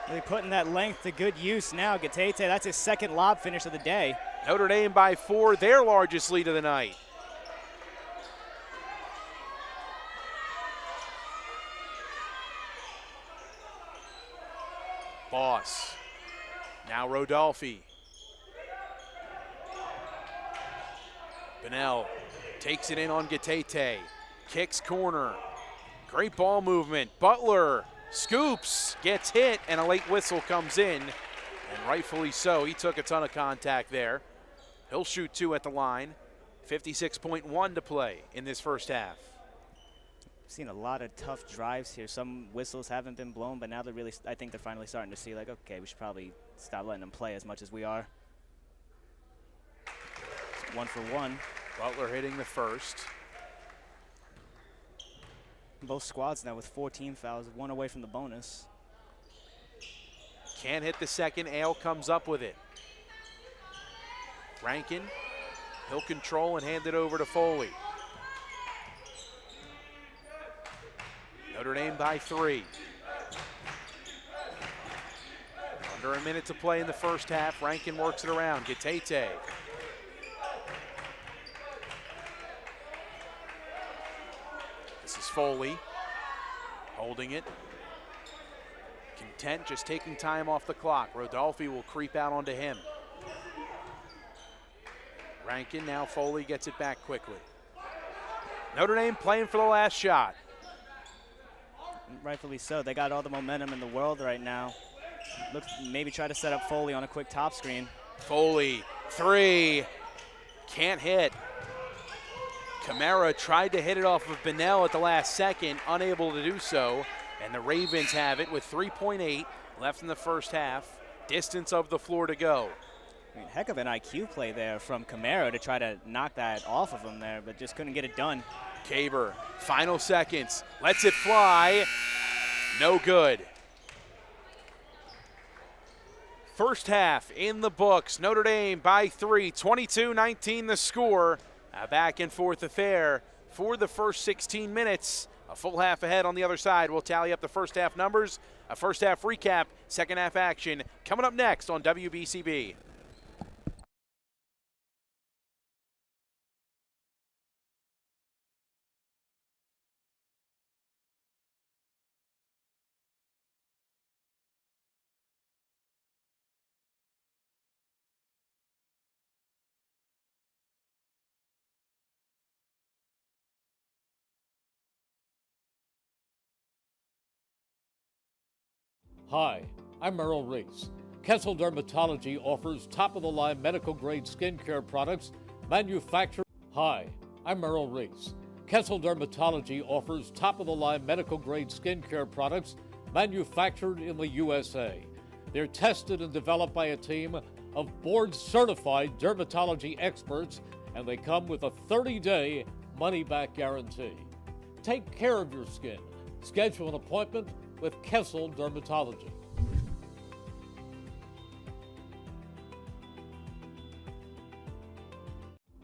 Really putting that length to good use now. Gatete, that's his second lob finish of the day. Notre Dame by 4, their largest lead of the night. Boss. Now Rodolphe. Bunnell takes it in on Gatete. Kicks corner. Great ball movement. Butler scoops, gets hit, and a late whistle comes in. And rightfully so. He took a ton of contact there. He'll shoot 2 at the line. 56.1 to play in this first half. Seen a lot of tough drives here. Some whistles haven't been blown, but now they're really, I think they're finally starting to see, like, okay, we should probably stop letting them play as much as we are. 1 for 1. Butler hitting the first. Both squads now with 14 fouls, 1 away from the bonus. Can't hit the second. Ale comes up with it. Rankin, he'll control and hand it over to Foley. Notre Dame by 3. Under a minute to play in the first half. Rankin works it around. Gatete. This is Foley holding it. Content just taking time off the clock. Rodolphe will creep out onto him. Rankin, now Foley gets it back quickly. Notre Dame playing for the last shot. Rightfully so. They got all the momentum in the world right now. Look, maybe try to set up Foley on a quick top screen. Foley, 3, can't hit. Camara tried to hit it off of Bunnell at the last second, unable to do so. And the Ravens have it with 3.8 left in the first half. Distance of the floor to go. I mean, heck of an IQ play there from Camara to try to knock that off of him there, but just couldn't get it done. Caber, final seconds, lets it fly, no good. First half in the books, Notre Dame by 3, 22-19 the score. A back and forth affair for the first 16 minutes. A full half ahead on the other side. We'll tally up the first half numbers, a first half recap, second half action coming up next on WBCB. Hi, I'm Merrill Reese. Kessel Dermatology offers top-of-the-line medical-grade skincare products manufactured. Hi, I'm Merrill Reese. Kessel Dermatology offers top-of-the-line medical-grade skincare products manufactured in the USA. They're tested and developed by a team of board-certified dermatology experts, and they come with a 30-day money-back guarantee. Take care of your skin. Schedule an appointment with Kessel Dermatology.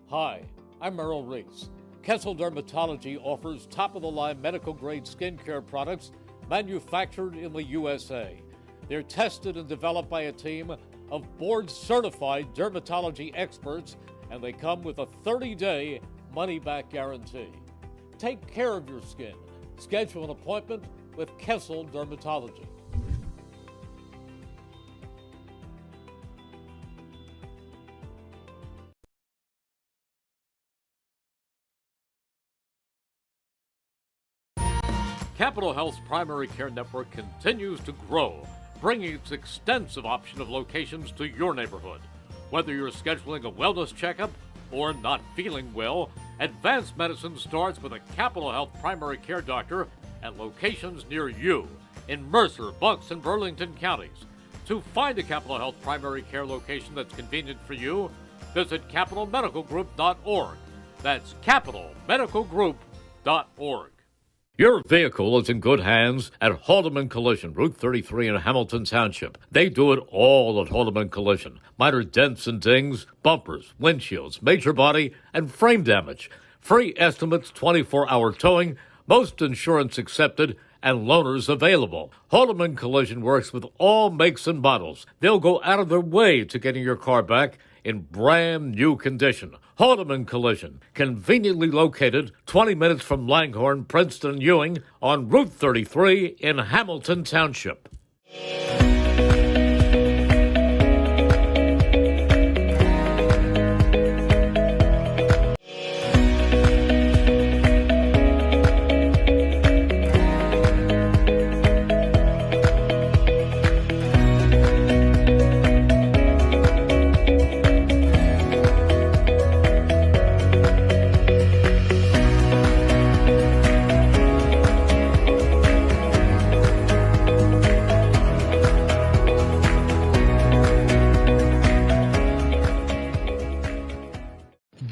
Hi, I'm Merrill Reese. Kessel Dermatology offers top-of-the-line medical-grade skincare products manufactured in the USA. They're tested and developed by a team of board-certified dermatology experts, and they come with a 30-day money-back guarantee. Take care of your skin. Schedule an appointment with Kessel Dermatology. Capital Health's primary care network continues to grow, bringing its extensive option of locations to your neighborhood. Whether you're scheduling a wellness checkup or not feeling well, advanced medicine starts with a Capital Health primary care doctor at locations near you in Mercer, Bucks, and Burlington counties. To find a Capital Health primary care location that's convenient for you, visit capitalmedicalgroup.org. That's capitalmedicalgroup.org. Your vehicle is in good hands at Haldeman Collision, Route 33 in Hamilton Township. They do it all at Haldeman Collision. Minor dents and dings, bumpers, windshields, major body, and frame damage. Free estimates, 24-hour towing, most insurance accepted, and loaners available. Haldeman Collision works with all makes and models. They'll go out of their way to getting your car back in brand new condition. Haldeman Collision, conveniently located 20 minutes from Langhorne, Princeton, and Ewing on Route 33 in Hamilton Township.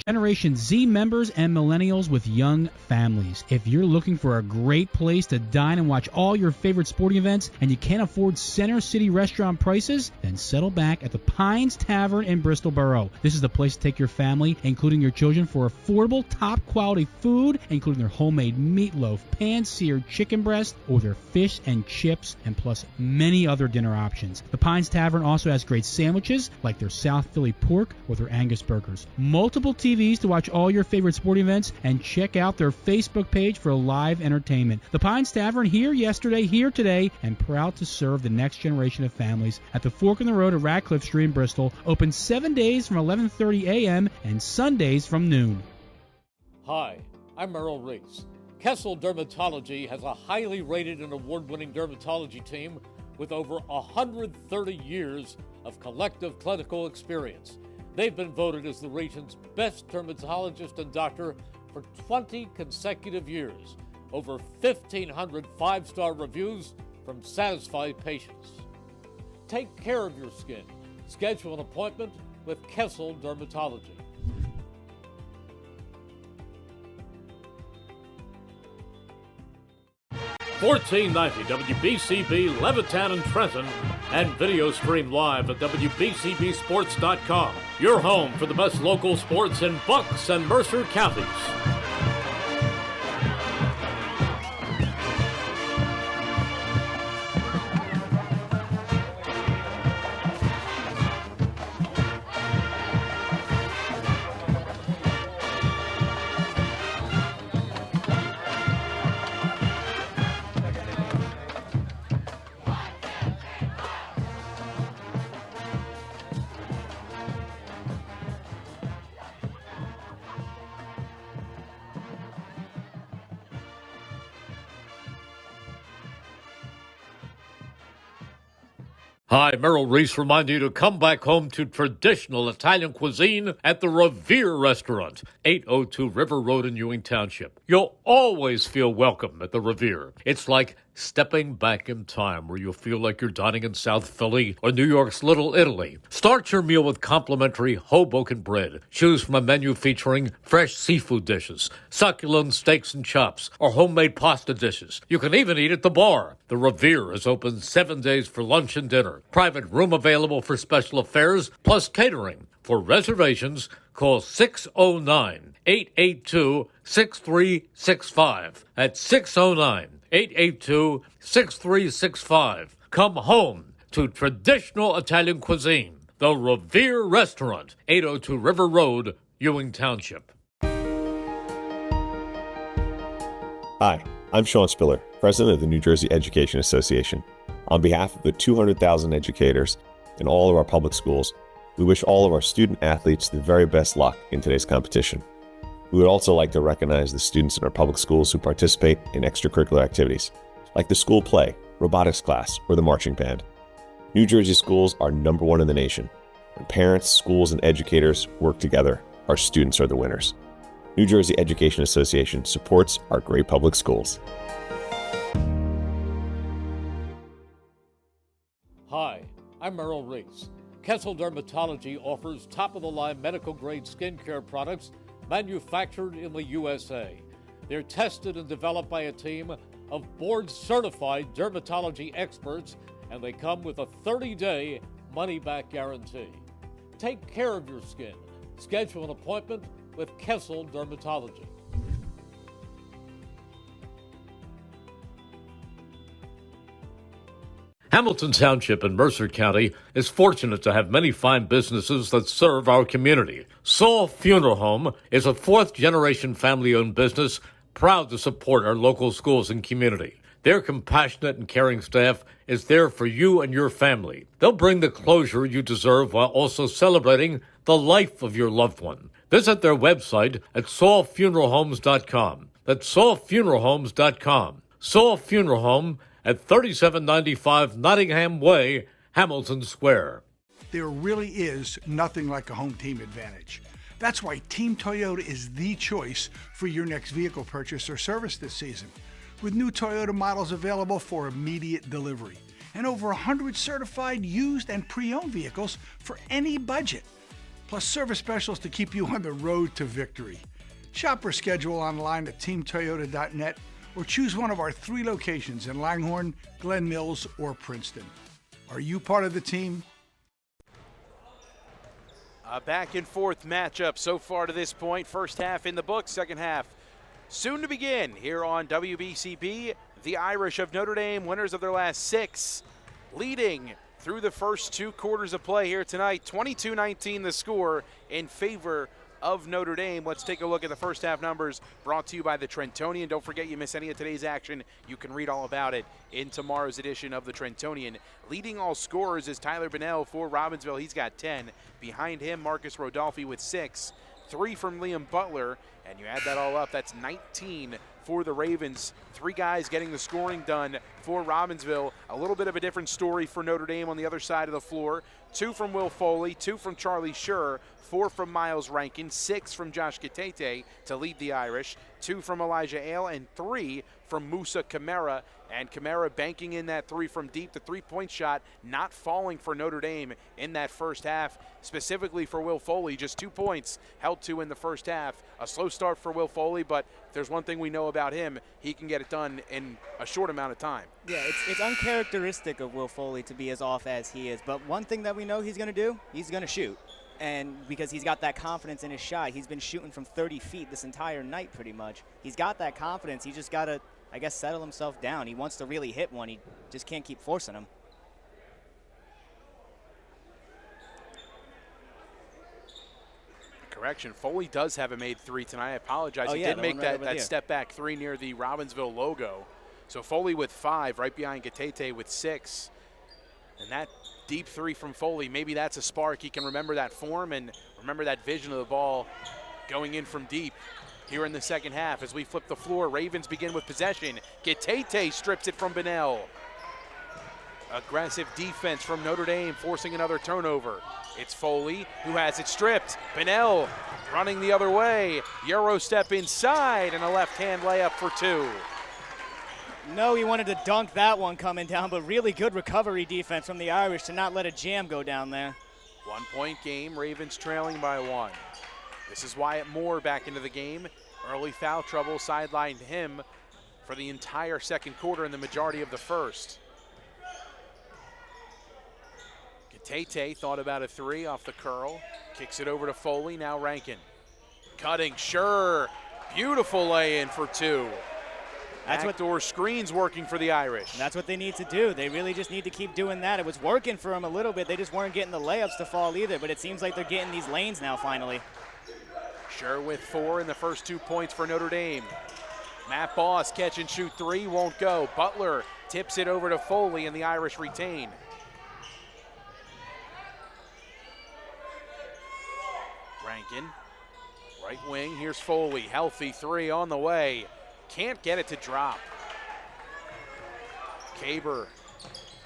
Generation Z members and millennials with young families. If you're looking for a great place to dine and watch all your favorite sporting events and you can't afford Center City restaurant prices, then settle back at the Pines Tavern in Bristol Borough. This is the place to take your family, including your children, for affordable, top-quality food, including their homemade meatloaf, pan-seared chicken breast, or their fish and chips, and plus many other dinner options. The Pines Tavern also has great sandwiches, like their South Philly pork or their Angus burgers. Multiple TVs to watch all your favorite sporting events, and check out their Facebook page for live entertainment. The Pines Tavern, here yesterday, here today, and proud to serve the next generation of families at the fork in the road at Radcliffe Street in Bristol. Open 7 days from 11:30 a.m. and Sundays from noon. Hi, I'm Merrill Reese. Kessel Dermatology has a highly rated and award-winning dermatology team with over 130 years of collective clinical experience. They've been voted as the region's best dermatologist and doctor for 20 consecutive years. Over 1,500 five-star reviews from satisfied patients. Take care of your skin. Schedule an appointment with Kessel Dermatology. 1490 WBCB Levittown and Trenton, and video stream live at WBCBsports.com. Your home for the best local sports in Bucks and Mercer counties. Hi, Merrill Reese reminding you to come back home to traditional Italian cuisine at the Revere Restaurant, 802 River Road in Ewing Township. You'll always feel welcome at the Revere. It's like stepping back in time, where you'll feel like you're dining in South Philly or New York's Little Italy. Start your meal with complimentary Hoboken bread. Choose from a menu featuring fresh seafood dishes, succulent steaks and chops, or homemade pasta dishes. You can even eat at the bar. The Revere is open 7 days for lunch and dinner. Private room available for special affairs, plus catering. For reservations, call 609-882-6365. That's 609-882-6365. Come home to traditional Italian cuisine. The Revere Restaurant, 802 River Road, Ewing Township. Hi, I'm Sean Spiller, President of the New Jersey Education Association. On behalf of the 200,000 educators in all of our public schools, we wish all of our student athletes the very best luck in today's competition. We would also like to recognize the students in our public schools who participate in extracurricular activities, like the school play, robotics class, or the marching band. New Jersey schools are number one in the nation. When parents, schools, and educators work together, our students are the winners. New Jersey Education Association supports our great public schools. Hi, I'm Merrill Reese. Kessel Dermatology offers top-of-the-line medical-grade skincare products manufactured in the USA. They're tested and developed by a team of board-certified dermatology experts, and they come with a 30-day money-back guarantee. Take care of your skin. Schedule an appointment with Kessel Dermatology. Hamilton Township in Mercer County is fortunate to have many fine businesses that serve our community. Saul Funeral Home is a fourth-generation family-owned business proud to support our local schools and community. Their compassionate and caring staff is there for you and your family. They'll bring the closure you deserve while also celebrating the life of your loved one. Visit their website at saulfuneralhomes.com. That's saulfuneralhomes.com. Saul Funeral Home at 3795 Nottingham Way, Hamilton Square. There really is nothing like a home team advantage. That's why Team Toyota is the choice for your next vehicle purchase or service this season. With new Toyota models available for immediate delivery and over 100 certified used and pre-owned vehicles for any budget. Plus service specials to keep you on the road to victory. Shop or schedule online at teamtoyota.net or choose one of our 3 locations in Langhorne, Glen Mills, or Princeton. Are you part of the team? A back and forth matchup so far to this point. First half in the books, second half soon to begin here on WBCB. The Irish of Notre Dame, winners of their last 6, leading through the first 2 quarters of play here tonight. 22-19 the score in favor of Notre Dame. Let's take a look at the first half numbers brought to you by the Trentonian. Don't forget, you miss any of today's action, you can read all about it in tomorrow's edition of the Trentonian. Leading all scorers is Tyler Bunnell for Robbinsville. He's got 10. Behind him, Marcus Rodolfi with 6. 3 from Liam Butler, and you add that all up, that's 19 for the Ravens. 3 guys getting the scoring done for Robbinsville. A little bit of a different story for Notre Dame on the other side of the floor. 2 from Will Foley, 2 from Charlie Schur, 4 from Miles Rankin, 6 from Josh Kitete to lead the Irish, 2 from Elijah Ale, and 3 from Musa Kamara. And Kamara banking in that 3 from deep. The 3-point shot not falling for Notre Dame in that first half. Specifically for Will Foley, just 2 points held to in the first half. A slow start for Will Foley, but if there's one thing we know about him, he can get it done in a short amount of time. Yeah, it's uncharacteristic of Will Foley to be as off as he is. But one thing that we know he's going to do, he's going to shoot. And because he's got that confidence in his shot, he's been shooting from 30 feet this entire night pretty much. He's got that confidence. He just got to, I guess, settle himself down. He wants to really hit one. He just can't keep forcing them. Correction, Foley does have a made 3 tonight. I apologize. Oh, he yeah, did make that right step back 3 near the Robbinsville logo. So Foley with 5, right behind Gatete with 6. And that deep 3 from Foley, maybe that's a spark. He can remember that form and remember that vision of the ball going in from deep. Here in the second half, as we flip the floor, Ravens begin with possession. Gatete strips it from Bunnell. Aggressive defense from Notre Dame, forcing another turnover. It's Foley who has it stripped. Bunnell running the other way. Euro step inside and a left-hand layup for 2. No, he wanted to dunk that one coming down, but really good recovery defense from the Irish to not let a jam go down there. 1-point game, Ravens trailing by 1. This is Wyatt Moore back into the game. Early foul trouble sidelined him for the entire second quarter and the majority of the first. Gatete thought about a 3 off the curl. Kicks it over to Foley, now Rankin. Cutting, sure. Beautiful lay-in for 2. That's Backdoor screens working for the Irish. That's what they need to do. They really just need to keep doing that. It was working for them a little bit. They just weren't getting the layups to fall either, but it seems like they're getting these lanes now finally. Sure with 4 in the first 2 points for Notre Dame. Matt Boss catch and shoot 3, won't go. Butler tips it over to Foley and the Irish retain. Rankin, right wing, here's Foley. Healthy 3 on the way. Can't get it to drop. Caber,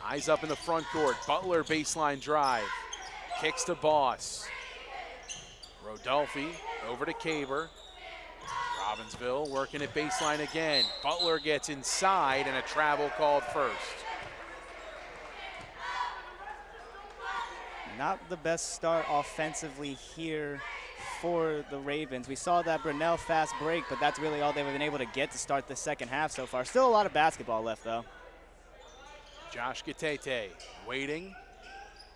eyes up in the front court. Butler baseline drive. Kicks to Boss. Rodolfi over to Caber. Robbinsville working at baseline again. Butler gets inside and a travel called first. Not the best start offensively here for the Ravens. We saw that Brunell fast break, but that's really all they've been able to get to start the second half so far. Still a lot of basketball left, though. Josh Gatete waiting,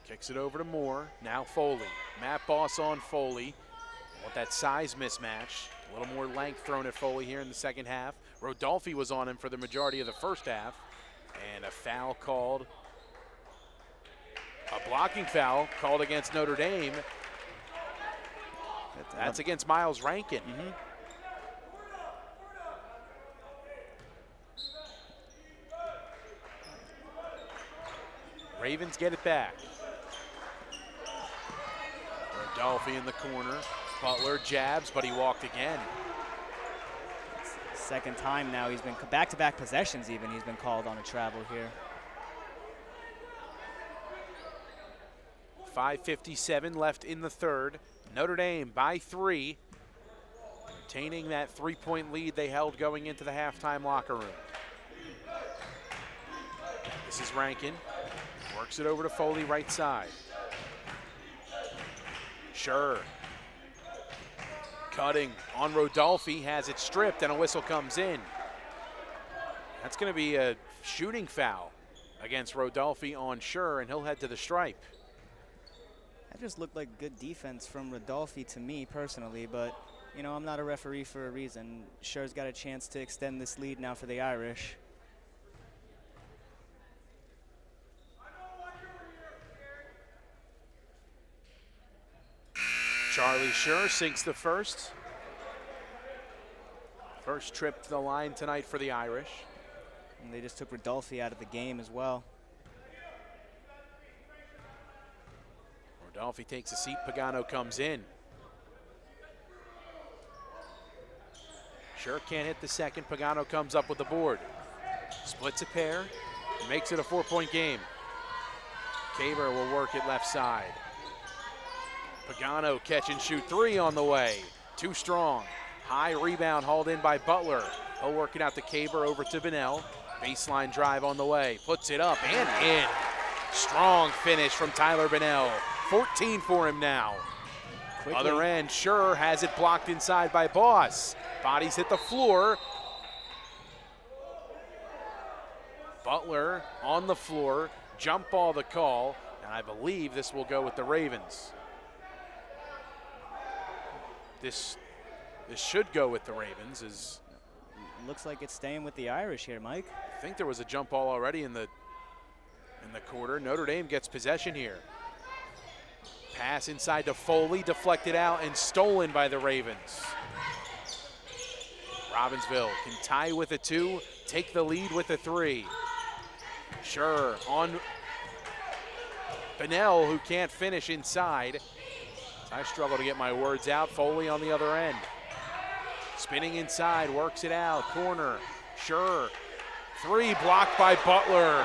kicks it over to Moore. Now Foley. Matt Boss on Foley. Want that size mismatch. A little more length thrown at Foley here in the second half. Rodolfi was on him for the majority of the first half. And a foul called. A blocking foul called against Notre Dame. That's against Miles Rankin. Ravens get it back. Rodolfi in the corner. Butler jabs, but he walked again. Second time now he's been back-to-back possessions even. He's been called on a travel here. 5:57 left in the third. Notre Dame by 3, retaining that 3-point lead they held going into the halftime locker room. This is Rankin. Works it over to Foley right side. Sure. Cutting on Rodolfi, has it stripped, and a whistle comes in. That's going to be a shooting foul against Rodolfi on Sure, and he'll head to the stripe. That just looked like good defense from Rodolfi to me personally, but you know, I'm not a referee for a reason. Sure's got a chance to extend this lead now for the Irish. Charlie Sure sinks the first. First trip to the line tonight for the Irish. And they just took Rodolfi out of the game as well. Rodolfi takes a seat, Pagano comes in. Sure can't hit the second, Pagano comes up with the board. Splits a pair, makes it a 4-point game. Caver will work it left side. Pagano catch and shoot 3 on the way. Too strong. High rebound hauled in by Butler. He'll work it out to Caver over to Bunnell. Baseline drive on the way. Puts it up and in. Strong finish from Tyler Bunnell. 14 for him now. Quickly. Other end, Sure has it blocked inside by Boss. Bodies hit the floor. Butler on the floor. Jump ball the call. And I believe this will go with the Ravens. This should go with the Ravens. Looks like it's staying with the Irish here, Mike. I think there was a jump ball already in the quarter. Notre Dame gets possession here. Pass inside to Foley, deflected out and stolen by the Ravens. Robbinsville can tie with a 2, take the lead with a 3. Sure on Bunnell, who can't finish inside. I struggle to get my words out. Foley on the other end. Spinning inside, works it out, corner, Sure. 3 blocked by Butler.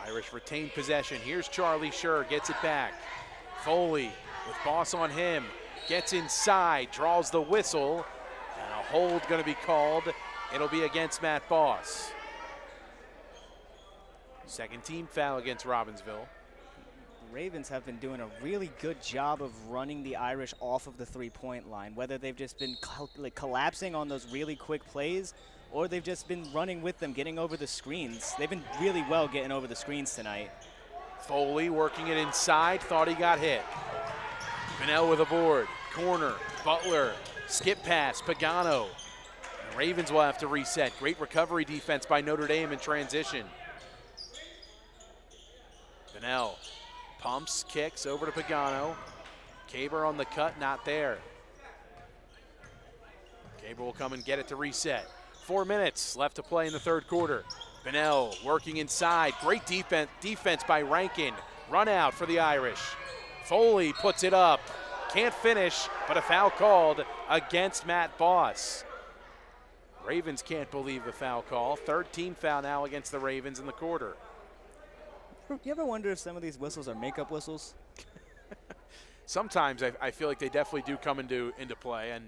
Irish retain possession. Here's Charlie Sure, gets it back. Foley with Boss on him, gets inside, draws the whistle, and a hold going to be called. It'll be against Matt Boss. Second team foul against Robbinsville. The Ravens have been doing a really good job of running the Irish off of the 3-point line, whether they've just been collapsing on those really quick plays or they've just been running with them, getting over the screens. They've been really well getting over the screens tonight. Foley working it inside, thought he got hit. Bunnell with a board, corner, Butler, skip pass, Pagano. The Ravens will have to reset. Great recovery defense by Notre Dame in transition. Bunnell pumps, kicks over to Pagano. Caber on the cut, not there. Caber will come and get it to reset. 4 minutes left to play in the third quarter. Bunnell working inside. Great defense by Rankin. Run out for the Irish. Foley puts it up. Can't finish, but a foul called against Matt Boss. Ravens can't believe the foul call. Third team foul now against the Ravens in the quarter. You ever wonder if some of these whistles are makeup whistles? Sometimes I feel like they definitely do come into play, and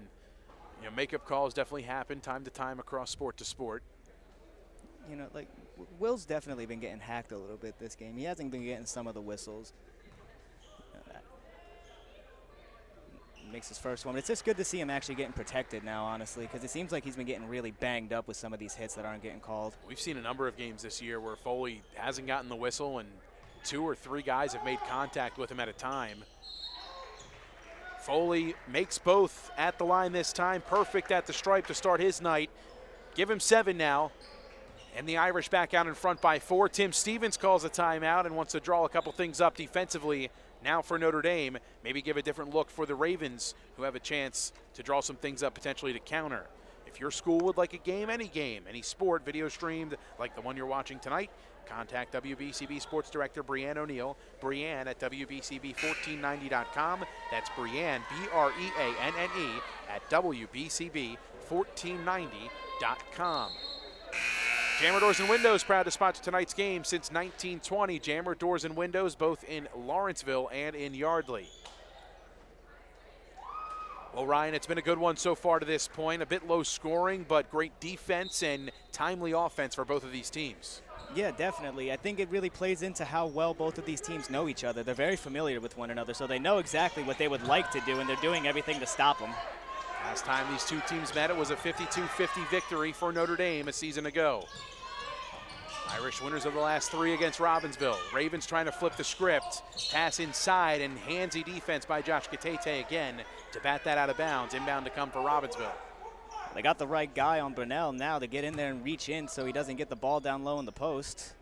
you know, makeup calls definitely happen time to time across sport to sport. you know, like, Will's definitely been getting hacked a little bit this game. He hasn't been getting some of the whistles. Makes his first one. But it's just good to see him actually getting protected now, honestly, because it seems like he's been getting really banged up with some of these hits that aren't getting called. We've seen a number of games this year where Foley hasn't gotten the whistle and 2 or 3 guys have made contact with him at a time. Foley makes both at the line this time. Perfect at the stripe to start his night. Give him 7 now. And the Irish back out in front by 4. Tim Stevens calls a timeout and wants to draw a couple things up defensively now for Notre Dame. Maybe give a different look for the Ravens, who have a chance to draw some things up potentially to counter. If your school would like a game, any sport, video streamed like the one you're watching tonight, contact WBCB Sports Director Breanne O'Neill. Breanne at WBCB1490.com. That's Breanne, B-R-E-A-N-N-E, at WBCB1490.com. Jammer Doors and Windows proud to sponsor tonight's game since 1920. Jammer Doors and Windows both in Lawrenceville and in Yardley. Well, Ryan, it's been a good one so far to this point. A bit low scoring, but great defense and timely offense for both of these teams. Yeah, definitely. I think it really plays into how well both of these teams know each other. They're very familiar with one another, so they know exactly what they would like to do, and they're doing everything to stop them. Last time these two teams met, it was a 52-50 victory for Notre Dame a season ago. Irish winners of the last 3 against Robbinsville. Ravens trying to flip the script. Pass inside and handsy defense by Josh Gatete again to bat that out of bounds. Inbound to come for Robbinsville. They got the right guy on Burnell now to get in there and reach in so he doesn't get the ball down low in the post.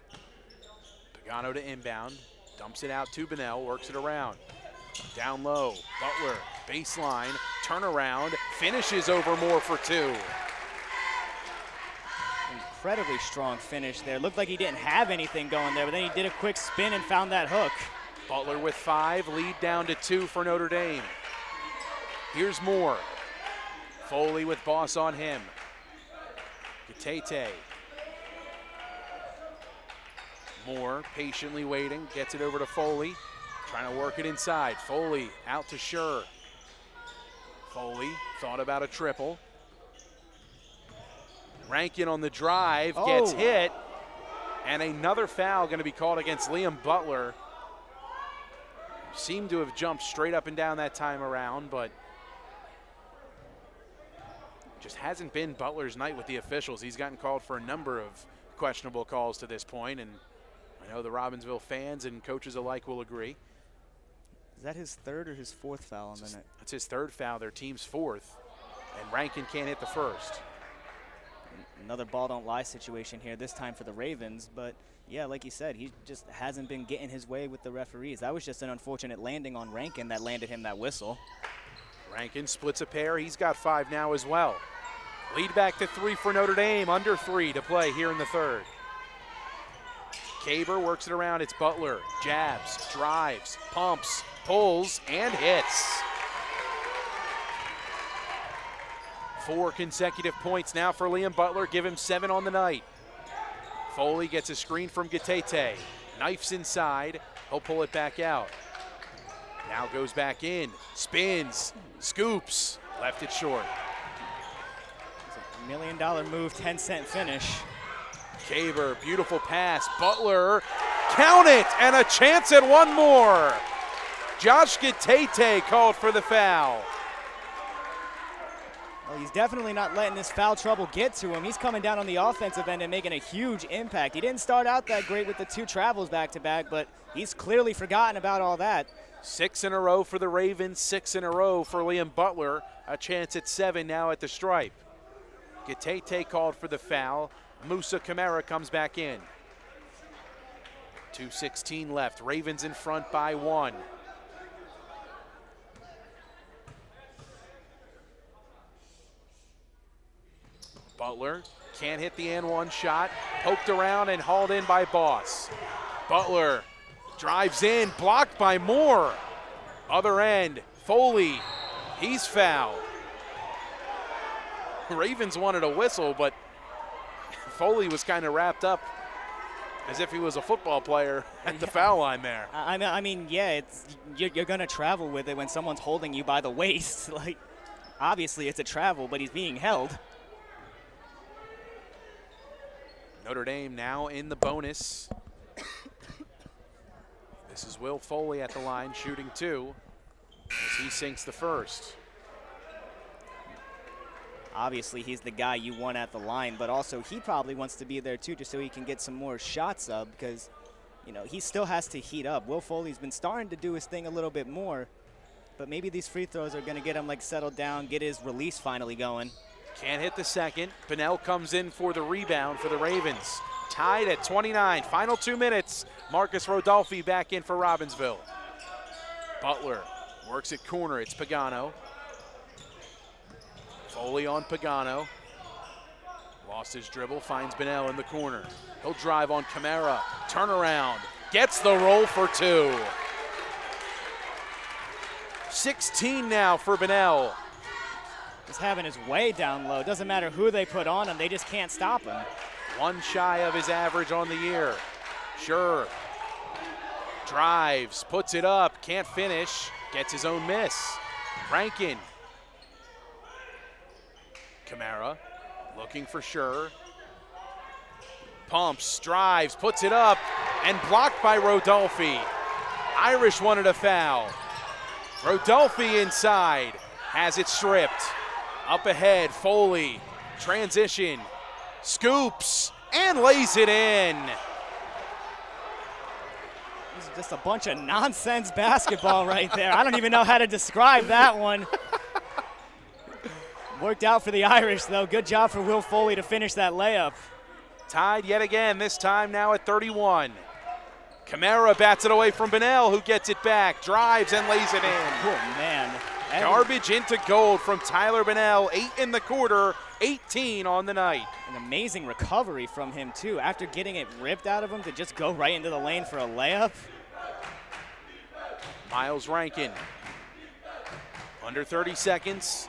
Pagano to inbound. Dumps it out to Burnell. Works it around. Down low. Butler. Baseline. Turnaround. Finishes over Moore for 2. Incredibly strong finish there. Looked like he didn't have anything going there, but then he did a quick spin and found that hook. Butler with 5, lead down to 2 for Notre Dame. Here's Moore. Foley with Boss on him. Gatete. Moore patiently waiting, gets it over to Foley. Trying to work it inside. Foley out to Scher. Foley thought about a triple. Rankin on the drive, gets hit, and another foul going to be called against Liam Butler. Seemed to have jumped straight up and down that time around, but just hasn't been Butler's night with the officials. He's gotten called for a number of questionable calls to this point, and I know the Robbinsville fans and coaches alike will agree. Is that his 3rd or his 4th foul on the night? That's his 3rd foul, their team's 4th, and Rankin can't hit the 1st. Another ball don't lie situation here, this time for the Ravens, but yeah, like you said, he just hasn't been getting his way with the referees. That was just an unfortunate landing on Rankin that landed him that whistle. Rankin splits a pair, he's got 5 now as well. Lead back to 3 for Notre Dame, under 3 to play here in the 3rd. Caber works it around, it's Butler, jabs, drives, pumps, pulls, and hits. 4 consecutive points now for Liam Butler, give him 7 on the night. Foley gets a screen from Gatete, knifes inside, he'll pull it back out. Now goes back in, spins, scoops, left it short. It's $1 million move, 10-cent finish. Caber, beautiful pass, Butler, count it, and a chance at one more. Josh Gatete called for the foul. Well, he's definitely not letting this foul trouble get to him. He's coming down on the offensive end and making a huge impact. He didn't start out that great with the 2 travels back-to-back, but he's clearly forgotten about all that. 6 in a row for the Ravens, 6 in a row for Liam Butler. A chance at 7 now at the stripe. Gatete called for the foul. Musa Kamara comes back in. 2:16 left. Ravens in front by 1. Butler can't hit the and-one shot. Poked around and hauled in by Boss. Butler drives in, blocked by Moore. Other end, Foley, he's fouled. Ravens wanted a whistle, but Foley was kind of wrapped up as if he was a football player at the foul line there. I mean, yeah, you're going to travel with it when someone's holding you by the waist. Like, obviously it's a travel, but he's being held. Notre Dame now in the bonus. This is Will Foley at the line, shooting 2, as he sinks the first. Obviously, he's the guy you want at the line, but also he probably wants to be there too, just so he can get some more shots up, because, you know, he still has to heat up. Will Foley's been starting to do his thing a little bit more, but maybe these free throws are going to get him, like, settled down, get his release finally going. Can't hit the second. Bunnell comes in for the rebound for the Ravens. Tied at 29, final 2 minutes. Marcus Rodolphe back in for Robbinsville. Butler works at corner, it's Pagano. Foley on Pagano. Lost his dribble, finds Bunnell in the corner. He'll drive on Camara, turnaround, gets the roll for 2. 16 now for Bunnell. Just having his way down low. Doesn't matter who they put on him, they just can't stop him. 1 shy of his average on the year. Sure. Drives, puts it up, can't finish, gets his own miss. Rankin. Camara looking for Sure. Pumps, drives, puts it up, and blocked by Rodolphe. Irish wanted a foul. Rodolphe inside, has it stripped. Up ahead, Foley, transition, scoops, and lays it in. This is just a bunch of nonsense basketball right there. I don't even know how to describe that one. Worked out for the Irish, though. Good job for Will Foley to finish that layup. Tied yet again, this time now at 31. Camara bats it away from Bunnell, who gets it back, drives and lays it in. Oh, man. Garbage into gold from Tyler Bunnell, 8 in the quarter, 18 on the night. An amazing recovery from him, too. After getting it ripped out of him to just go right into the lane for a layup. Miles Rankin, under 30 seconds.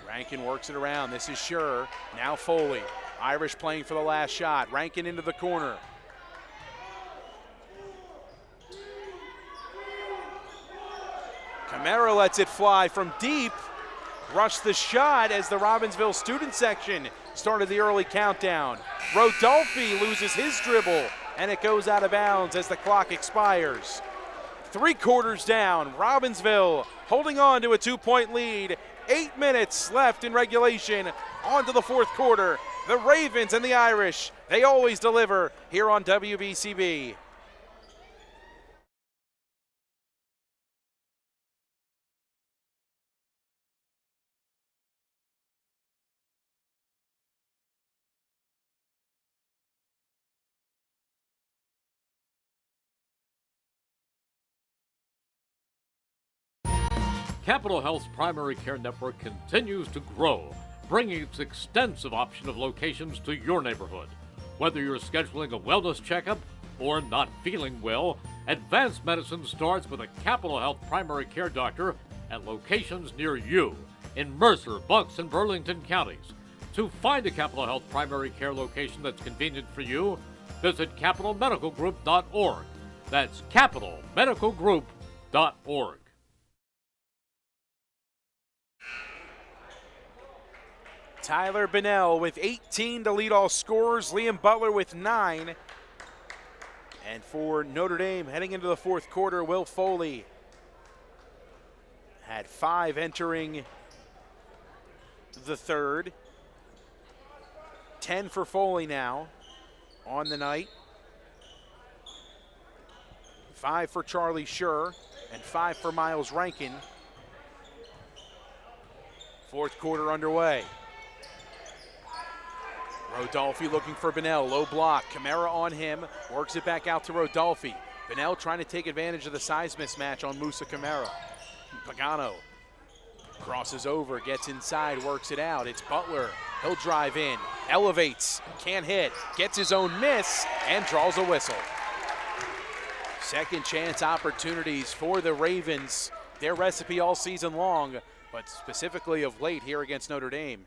Rankin works it around. This is Sure. Now Foley. Irish playing for the last shot. Rankin into the corner. Camara lets it fly from deep. Rushed the shot as the Robbinsville student section started the early countdown. Rodolphe loses his dribble, and it goes out of bounds as the clock expires. 3 quarters down. Robbinsville holding on to a 2-point lead. 8 minutes left in regulation. On to the 4th quarter. The Ravens and the Irish, they always deliver here on WBCB. Capital Health's primary care network continues to grow, bringing its extensive option of locations to your neighborhood. Whether you're scheduling a wellness checkup or not feeling well, advanced medicine starts with a Capital Health primary care doctor at locations near you in Mercer, Bucks, and Burlington counties. To find a Capital Health primary care location that's convenient for you, visit capitalmedicalgroup.org. That's capitalmedicalgroup.org. Tyler Bunnell with 18 to lead all scorers. Liam Butler with 9. And for Notre Dame, heading into the 4th quarter, Will Foley had 5 entering the 3rd. 10 for Foley now on the night. 5 for Charlie Sure and 5 for Miles Rankin. 4th quarter underway. Rodolphe looking for Bunnell, low block. Camara on him, works it back out to Rodolphe. Bunnell trying to take advantage of the size mismatch on Musa Camara. Pagano crosses over, gets inside, works it out. It's Butler, he'll drive in, elevates, can't hit, gets his own miss, and draws a whistle. Second chance opportunities for the Ravens. Their recipe all season long, but specifically of late here against Notre Dame.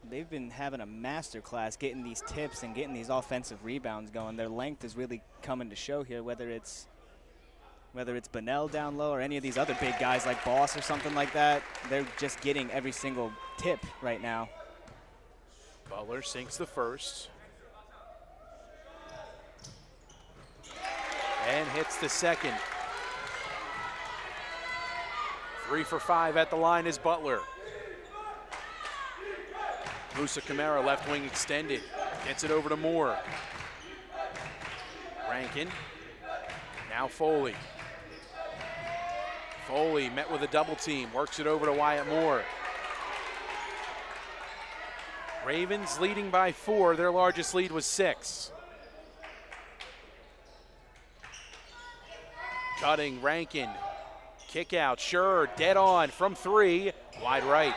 They've been having a master class getting these tips and getting these offensive rebounds going. Their length is really coming to show here, whether it's Whether it's Bunnell down low or any of these other big guys like Boss or something like that, they're just getting every single tip right now. Butler sinks the first. And hits the second. 3 for 5 at the line is Butler. Musa Kamara, left wing extended. Gets it over to Moore. Rankin. Now Foley. Foley met with a double team. Works it over to Wyatt Moore. Ravens leading by 4. Their largest lead was 6. Cutting, Rankin. Kick out, Scher, dead on from 3. Wide right.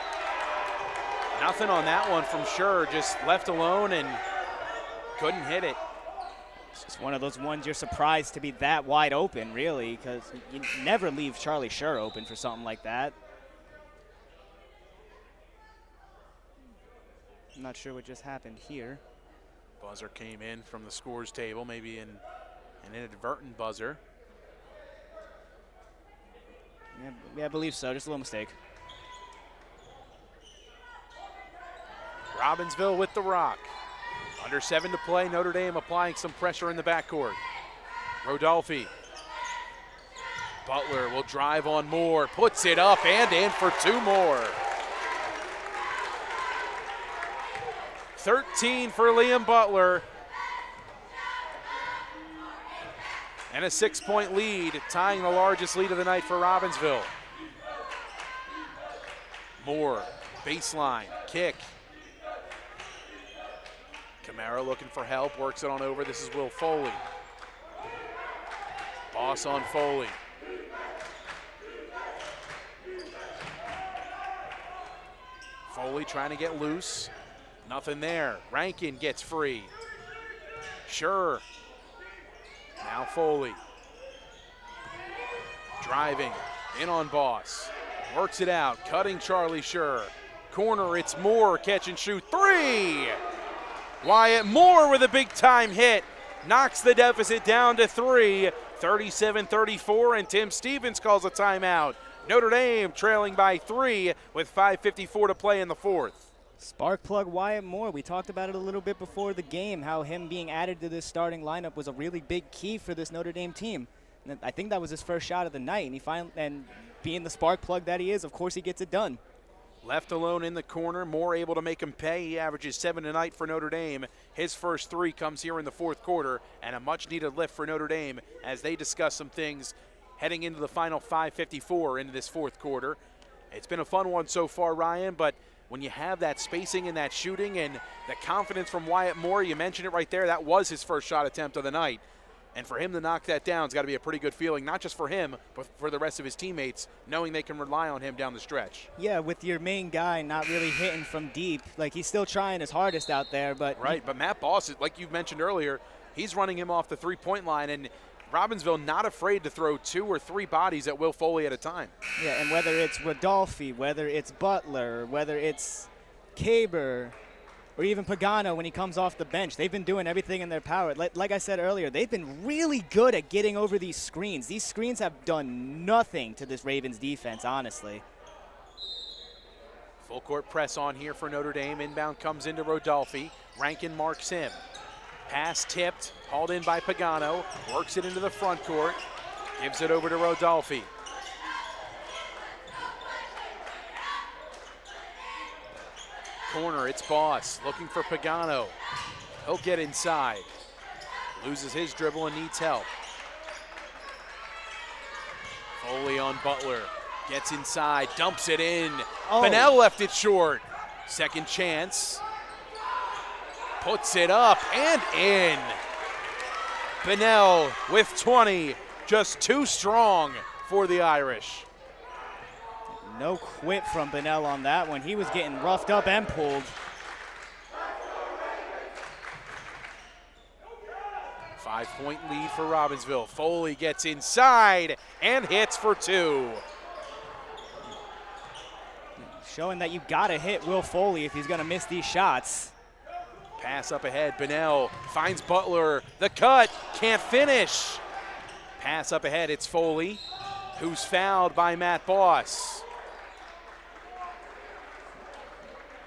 Nothing on that one from Scher, just left alone and couldn't hit it. It's just one of those ones you're surprised to be that wide open, really, because you never leave Charlie Scher open for something like that. I'm not sure what just happened here. Buzzer came in from the scores table, maybe an inadvertent buzzer. Yeah, I believe so, just a little mistake. Robbinsville with the rock. Under 7 to play, Notre Dame applying some pressure in the backcourt. Rodolphe. Butler will drive on Moore, puts it up and in for 2 more. 13 for Liam Butler. And a 6-point lead, tying the largest lead of the night for Robbinsville. Moore, baseline, kick. Kamara looking for help, works it on over. This is Will Foley. Boss on Foley. Foley trying to get loose. Nothing there. Rankin gets free. Sure. Now Foley. Driving. In on Boss. Works it out. Cutting Charlie Scher. Corner, it's Moore. Catch and shoot. 3! Wyatt Moore with a big-time hit. Knocks the deficit down to 3. 37-34, and Tim Stevens calls a timeout. Notre Dame trailing by 3 with 5:54 to play in the 4th. Spark plug Wyatt Moore. We talked about it a little bit before the game, how him being added to this starting lineup was a really big key for this Notre Dame team. And I think that was his first shot of the night, and being the spark plug that he is, of course he gets it done. Left alone in the corner, Moore able to make him pay. He averages 7 tonight for Notre Dame. His first 3 comes here in the 4th quarter, and a much-needed lift for Notre Dame as they discuss some things heading into the final 5:54 into this 4th quarter. It's been a fun one so far, Ryan, but when you have that spacing and that shooting and the confidence from Wyatt Moore, you mentioned it right there, that was his first shot attempt of the night. And for him to knock that down has got to be a pretty good feeling, not just for him, but for the rest of his teammates, knowing they can rely on him down the stretch. Yeah, with your main guy not really hitting from deep, like he's still trying his hardest out there. But right, but Matt Boss, like you mentioned earlier, he's running him off the three-point line, and Robbinsville not afraid to throw 2 or 3 bodies at Will Foley at a time. Yeah, and whether it's Rodolphe, whether it's Butler, whether it's Caber, or even Pagano when he comes off the bench, they've been doing everything in their power. Like I said earlier, they've been really good at getting over these screens. These screens have done nothing to this Ravens defense, honestly. Full court press on here for Notre Dame. Inbound comes into Rodolphe. Rankin marks him. Pass tipped, hauled in by Pagano. Works it into the front court. Gives it over to Rodolphe. Corner, it's Boss looking for Pagano. He'll get inside. Loses his dribble and needs help. Foley on Butler. Gets inside, dumps it in. Oh. Bunnell left it short. Second chance. Puts it up and in. Bunnell with 20. Just too strong for the Irish. No quit from Bunnell on that one. He was getting roughed up and pulled. 5-point lead for Robbinsville. Foley gets inside and hits for 2. Showing that you gotta hit Will Foley if he's gonna miss these shots. Pass up ahead, Bunnell finds Butler. The cut, can't finish. Pass up ahead, it's Foley, who's fouled by Matt Boss.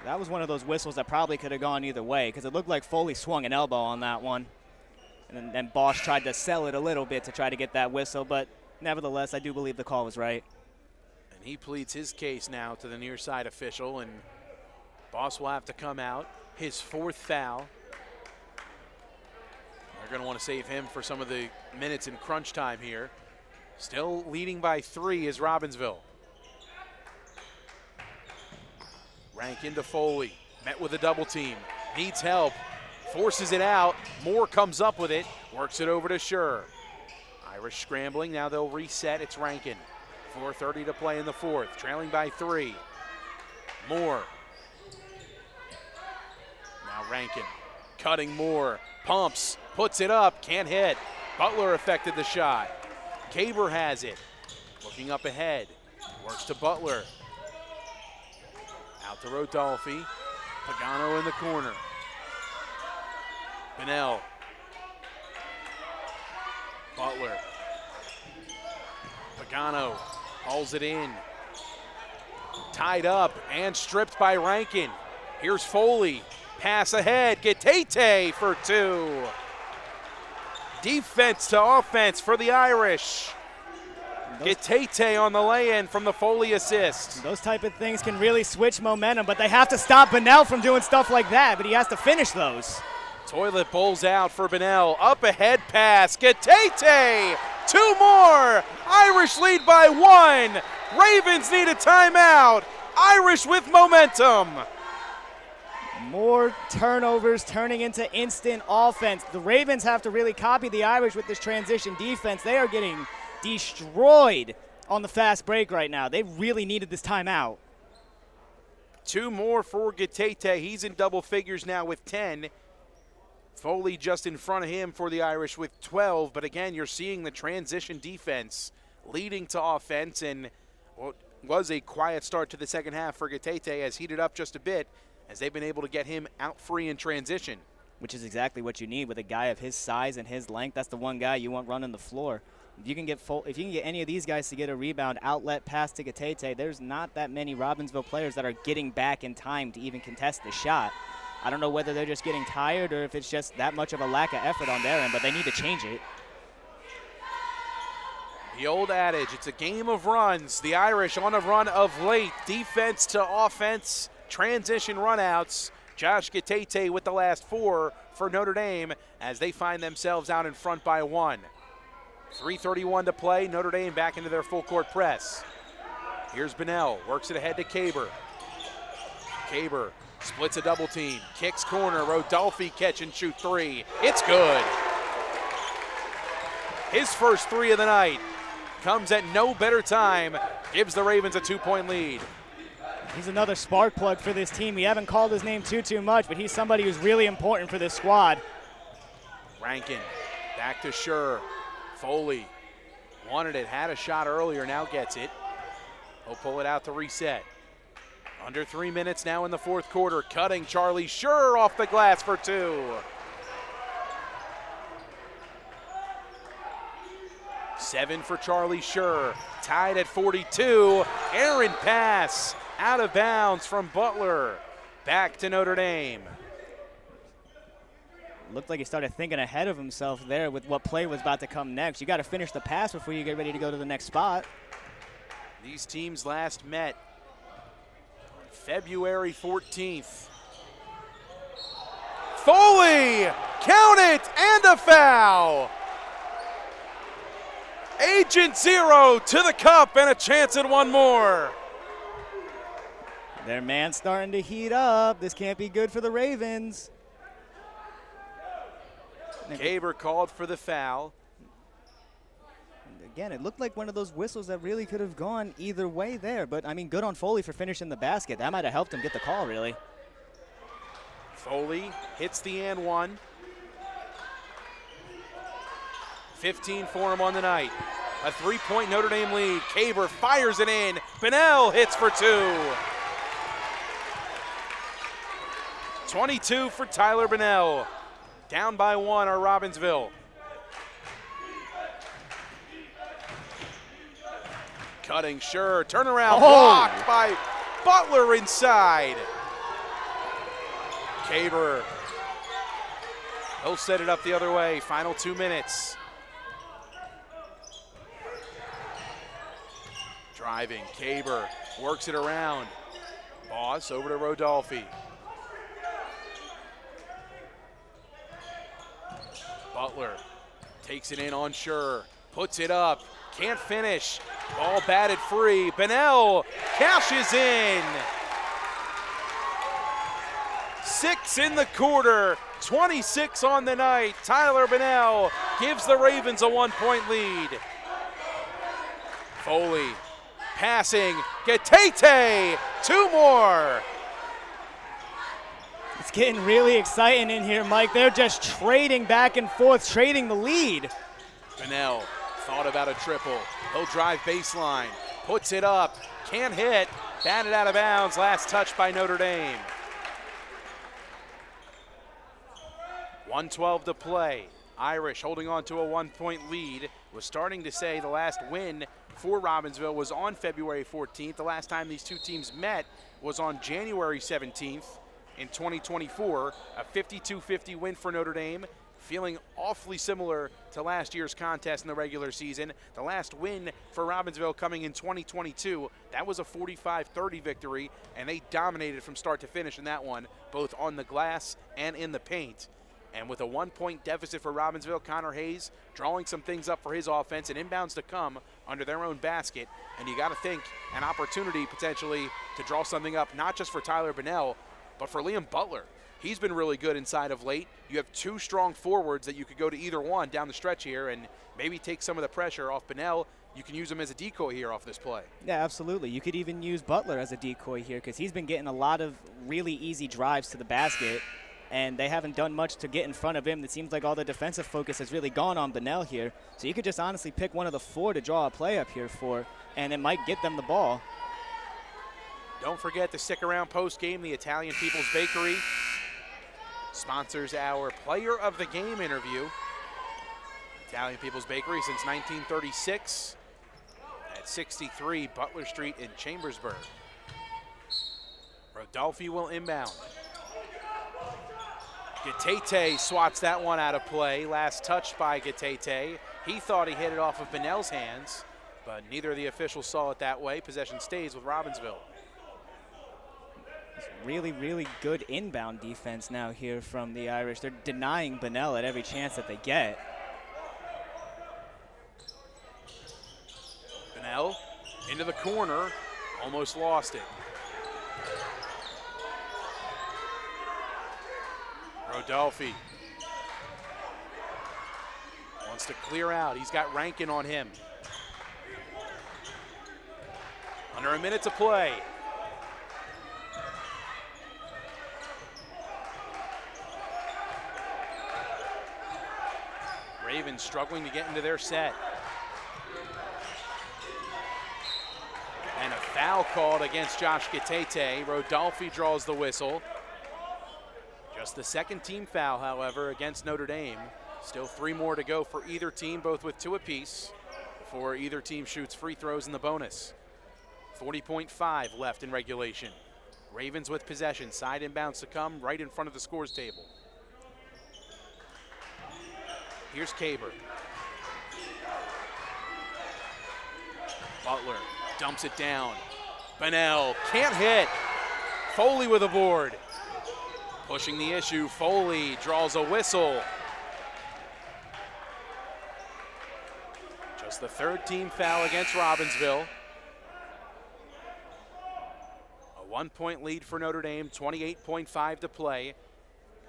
That was one of those whistles that probably could have gone either way because it looked like Foley swung an elbow on that one. And then Bosch tried to sell it a little bit to try to get that whistle, but nevertheless, I do believe the call was right. And he pleads his case now to the near side official, and Boss will have to come out. His 4th foul. They're going to want to save him for some of the minutes in crunch time here. Still leading by 3 is Robbinsville. Rank into Foley, met with a double team, needs help, forces it out. Moore comes up with it, works it over to Schur. Irish scrambling, now they'll reset, it's Rankin. 4:30 to play in the 4th, trailing by 3. Moore. Now Rankin, cutting Moore, pumps, puts it up, can't hit. Butler affected the shot. Caber has it, looking up ahead, works to Butler. Out to Rodolfi, Pagano in the corner. Bunnell. Butler. Pagano hauls it in. Tied up and stripped by Rankin. Here's Foley. Pass ahead. Getete for 2. Defense to offense for the Irish. Getete on the lay-in from the Foley assist. Those type of things can really switch momentum, but they have to stop Bunnell from doing stuff like that, but he has to finish those. Toilet bowls out for Bunnell. Up ahead pass. Getete! 2 more! Irish lead by 1. Ravens need a timeout. Irish with momentum. More turnovers turning into instant offense. The Ravens have to really copy the Irish with this transition defense. They are getting destroyed on the fast break right now. They really needed this timeout. 2 more for Getete. He's in double figures now with 10. Foley just in front of him for the Irish with 12. But again, you're seeing the transition defense leading to offense, and what was a quiet start to the second half for Getete has heated up just a bit as they've been able to get him out free in transition. Which is exactly what you need with a guy of his size and his length. That's the one guy you want running the floor. If you can get any of these guys to get a rebound, outlet pass to Getete, there's not that many Robbinsville players that are getting back in time to even contest the shot. I don't know whether they're just getting tired or if it's just that much of a lack of effort on their end, but they need to change it. The old adage, it's a game of runs. The Irish on a run of late. Defense to offense, transition runouts. Josh Getete with the last 4 for Notre Dame as they find themselves out in front by 1. 3:31 to play. Notre Dame back into their full court press. Here's Bunnell, works it ahead to Caber. Caber splits a double team, kicks corner, Rodolfi catch and shoot 3. It's good. His first 3 of the night comes at no better time, gives the Ravens a 2-point lead. He's another spark plug for this team. We haven't called his name too much, but he's somebody who's really important for this squad. Rankin, back to Schur. Foley wanted it, had a shot earlier, now gets it. He'll pull it out to reset. Under 3 minutes now in the 4th quarter. Cutting Charlie Schur off the glass for 2. 7 for Charlie Schur. Tied at 42. Errant pass out of bounds from Butler. Back to Notre Dame. Looked like he started thinking ahead of himself there with what play was about to come next. You got to finish the pass before you get ready to go to the next spot. These teams last met on February 14th. Foley, count it, and a foul. Agent Zero to the cup and a chance at one more. Their man's starting to heat up. This can't be good for the Ravens. Caber called for the foul. Again, it looked like one of those whistles that really could have gone either way there. But, I mean, good on Foley for finishing the basket. That might have helped him get the call, really. Foley hits the and one. 15 for him on the night. A 3-point Notre Dame lead. Caber fires it in. Bunnell hits for 2. 22 for Tyler Bunnell. Down by 1 are Robbinsville. Cutting, sure. Turnaround, Oh. blocked by Butler inside. Caber. He'll set it up the other way. Final 2 minutes. Driving, Caber works it around. Boss over to Rodolfi. Butler takes it in on Sure, puts it up, can't finish. Ball batted free. Bennell cashes in. 6 in the quarter, 26 on the night. Tyler Bennell gives the Ravens a 1-point lead. Foley passing, Getete, 2 more. It's getting really exciting in here, Mike. They're just trading back and forth, trading the lead. Bennell thought about a triple. He'll drive baseline, puts it up, can't hit, batted out of bounds, last touch by Notre Dame. 1:12 to play. Irish holding on to a 1-point lead. Was starting to say the last win for Robbinsville was on February 14th. The last time these two teams met was on January 17th in 2024. A 52-50 win for Notre Dame, feeling awfully similar to last year's contest in the regular season. The last win for Robbinsville coming in 2022, that was a 45-30 victory, and they dominated from start to finish in that one, both on the glass and in the paint. And with a 1-point deficit for Robbinsville, Connor Hayes drawing some things up for his offense and inbounds to come under their own basket. And you got to think an opportunity potentially to draw something up, not just for Tyler Bennell, but for Liam Butler. He's been really good inside of late. You have 2 strong forwards that you could go to either one down the stretch here and maybe take some of the pressure off Bennell. You can use him as a decoy here off this play. Yeah, absolutely. You could even use Butler as a decoy here because he's been getting a lot of really easy drives to the basket, and they haven't done much to get in front of him. It seems like all the defensive focus has really gone on Bennell here. So you could just honestly pick one of the 4 to draw a play up here for, and it might get them the ball. Don't forget to stick around post-game. The Italian People's Bakery sponsors our Player of the Game interview. Italian People's Bakery since 1936 at 63 Butler Street in Chambersburg. Rodolfi will inbound. Getete swats that one out of play. Last touch by Getete. He thought he hit it off of Bennell's hands, but neither of the officials saw it that way. Possession stays with Robbinsville. It's really, really good inbound defense now here from the Irish. They're denying Bennell at every chance that they get. Bennell into the corner, almost lost it. Rodolfi wants to clear out. He's got Rankin on him. Under a minute to play. Ravens struggling to get into their set. And a foul called against Josh Getete. Rodolfi draws the whistle. Just the second team foul, however, against Notre Dame. Still 3 more to go for either team, both with 2 apiece, before either team shoots free throws in the bonus. 40.5 left in regulation. Ravens with possession, side inbounds to come right in front of the scores table. Here's Caber. Butler dumps it down. Bennell can't hit. Foley with a board. Pushing the issue, Foley draws a whistle. Just the 3rd team foul against Robbinsville. A 1-point lead for Notre Dame, 28.5 to play.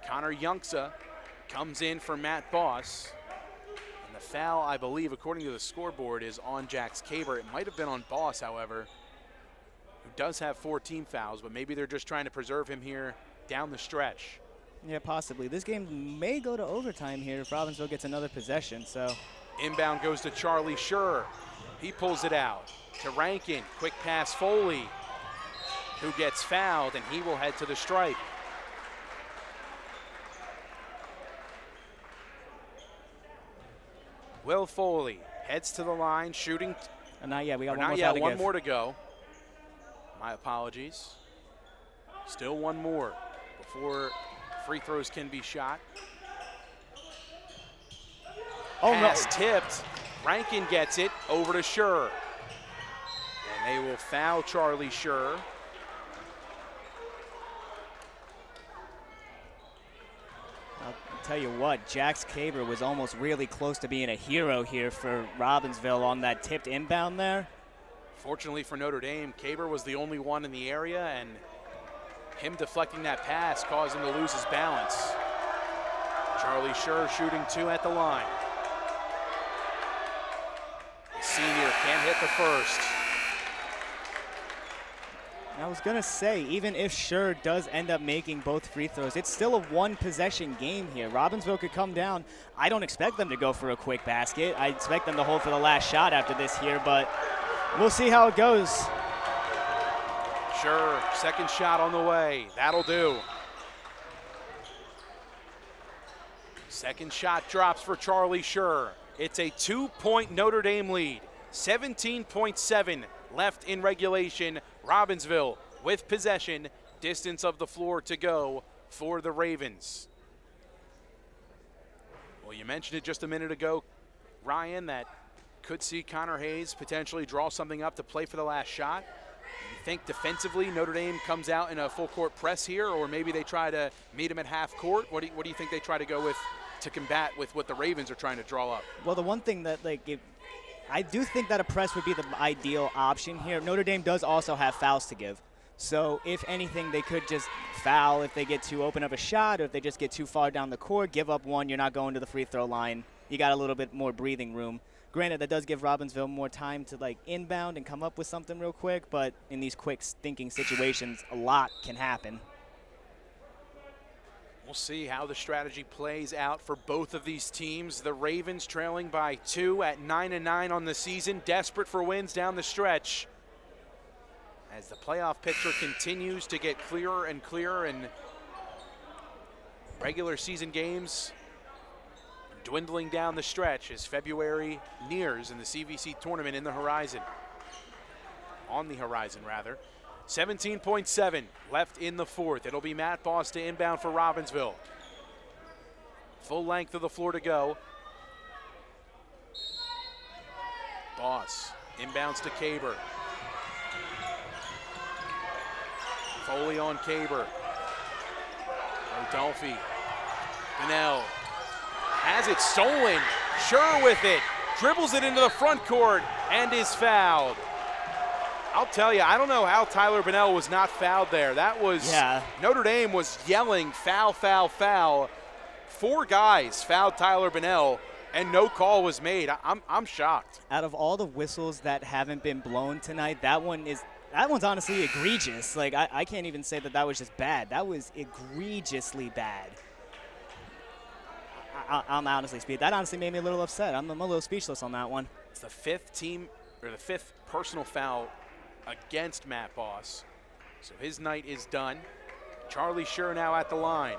Connor Youngsa comes in for Matt Boss. And the foul, I believe, according to the scoreboard, is on Jax Caber. It might have been on Boss, however, who does have 4 team fouls, but maybe they're just trying to preserve him here down the stretch. Yeah, possibly. This game may go to overtime here if Robbinsville gets another possession. So inbound goes to Charlie Schur. He pulls it out to Rankin. Quick pass, Foley, who gets fouled, and he will head to the stripe. Will Foley heads to the line, shooting Not yet. We got Not yet. One more to go. My apologies. Still one more before free throws can be shot. Oh, Pass no. tipped. Rankin gets it over to Schur. And they will foul Charlie Schur. I'll tell you what, Jax Caber was almost really close to being a hero here for Robbinsville on that tipped inbound there. Fortunately for Notre Dame, Caber was the only one in the area, and him deflecting that pass caused him to lose his balance. Charlie Schur shooting 2 at the line. The senior can't hit the first. I was going to say, even if Schur does end up making both free throws, it's still a one-possession game here. Robbinsville could come down. I don't expect them to go for a quick basket. I expect them to hold for the last shot after this here, but we'll see how it goes. Schur, second shot on the way. That'll do. Second shot drops for Charlie Schur. It's a 2-point Notre Dame lead. 17.7 left in regulation. Robbinsville with possession, distance of the floor to go for the Ravens. Well, you mentioned it just a minute ago, Ryan, that could see Connor Hayes potentially draw something up to play for the last shot. You think defensively Notre Dame comes out in a full court press here, or maybe they try to meet him at half court? What do you think they try to go with to combat with what the Ravens are trying to draw up? Well, the one thing that, I do think that a press would be the ideal option here. Notre Dame does also have fouls to give. So if anything, they could just foul if they get too open of a shot, or if they just get too far down the court, give up one, you're not going to the free throw line. You got a little bit more breathing room. Granted, that does give Robbinsville more time to inbound and come up with something real quick, but in these quick thinking situations, a lot can happen. We'll see how the strategy plays out for both of these teams. The Ravens trailing by 2 at 9-9 on the season, desperate for wins down the stretch. As the playoff picture continues to get clearer and clearer, and regular season games dwindling down the stretch as February nears and the CVC tournament on the horizon rather. 17.7 left in the fourth. It'll be Matt Boss to inbound for Robbinsville. Full length of the floor to go. Boss inbounds to Caber. Foley on Caber. Rodolphe. Bunnell has it stolen. Schur with it. Dribbles it into the front court and is fouled. I'll tell you, I don't know how Tyler Bunnell was not fouled there. That was, Notre Dame was yelling foul, foul, foul. 4 guys fouled Tyler Bunnell, and no call was made. I'm shocked. Out of all the whistles that haven't been blown tonight, that one's honestly egregious. I can't even say that was just bad. That was egregiously bad. I'm honestly speaking. That honestly made me a little upset. I'm a little speechless on that one. It's the 5th personal foul against Matt Boss. So his night is done. Charlie Schur now at the line.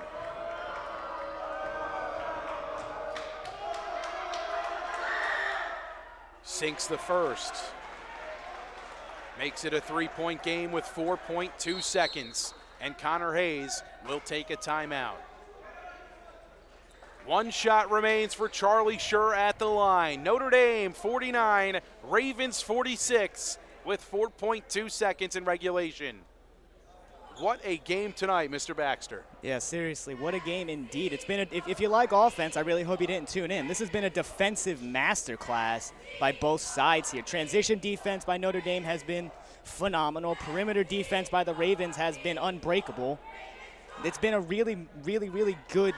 Sinks the first. Makes it a 3-point game with 4.2 seconds. And Connor Hayes will take a timeout. 1 shot remains for Charlie Schur at the line. Notre Dame 49, Ravens 46 with 4.2 seconds in regulation. What a game tonight, Mr. Baxter. Yeah, seriously, what a game indeed. It's been if you like offense, I really hope you didn't tune in. This has been a defensive masterclass by both sides here. Transition defense by Notre Dame has been phenomenal. Perimeter defense by the Ravens has been unbreakable. It's been a really, really, really good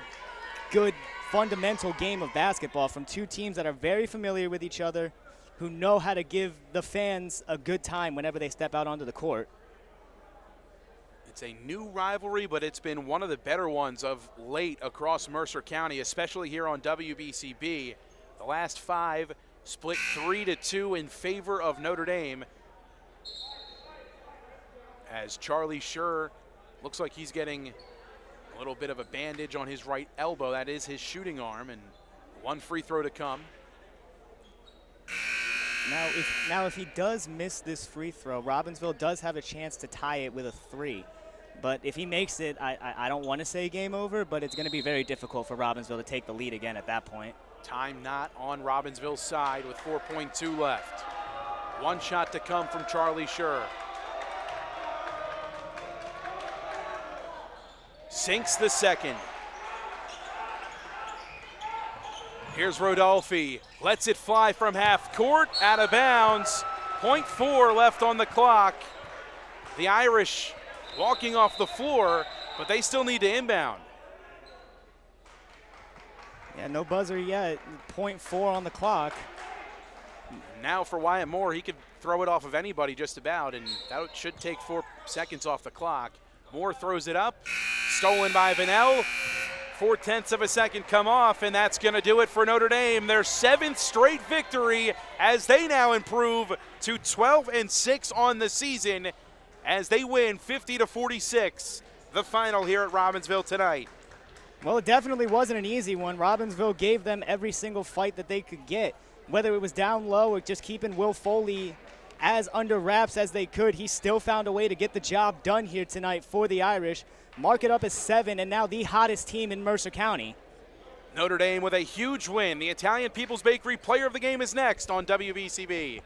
fundamental game of basketball from two teams that are very familiar with each other, who know how to give the fans a good time whenever they step out onto the court. It's a new rivalry, but it's been one of the better ones of late across Mercer County, especially here on WBCB. The last 5 split 3-2 in favor of Notre Dame, as Charlie Schur looks like he's getting a little bit of a bandage on his right elbow. That is his shooting arm, and 1 free throw to come. Now, if he does miss this free throw, Robbinsville does have a chance to tie it with a 3. But if he makes it, I don't want to say game over, but it's going to be very difficult for Robbinsville to take the lead again at that point. Time not on Robbinsville's side with 4.2 left. One shot to come from Charlie Scher. Sinks the second. Here's Rodolfi, lets it fly from half court, out of bounds. 0.4 left on the clock. The Irish walking off the floor, but they still need to inbound. Yeah, no buzzer yet. 0.4 on the clock. Now for Wyatt Moore, he could throw it off of anybody just about, and that should take 4 seconds off the clock. Moore throws it up, stolen by Vanel. 0.4 of a second come off, and that's going to do it for Notre Dame. Their 7th straight victory as they now improve to 12-6 on the season as they win 50-46, the final here at Robbinsville tonight. Well, it definitely wasn't an easy one. Robbinsville gave them every single fight that they could get, whether it was down low or just keeping Will Foley as under wraps as they could. He still found a way to get the job done here tonight for the Irish. Mark it up as 7, and now the hottest team in Mercer County. Notre Dame with a huge win. The Italian People's Bakery Player of the Game is next on WBCB.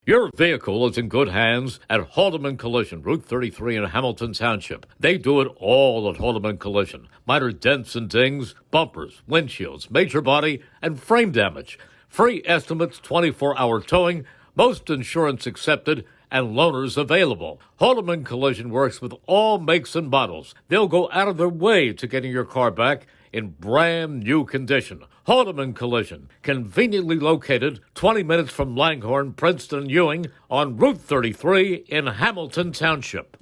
Your vehicle is in good hands at Haldeman Collision, Route 33 in Hamilton Township. They do it all at Haldeman Collision. Minor dents and dings, bumpers, windshields, major body, and frame damage. Free estimates, 24-hour towing, most insurance accepted, and loaners available. Haldeman Collision works with all makes and models. They'll go out of their way to getting your car back in brand new condition. Haldeman Collision, conveniently located 20 minutes from Langhorne, Princeton, and Ewing on Route 33 in Hamilton Township.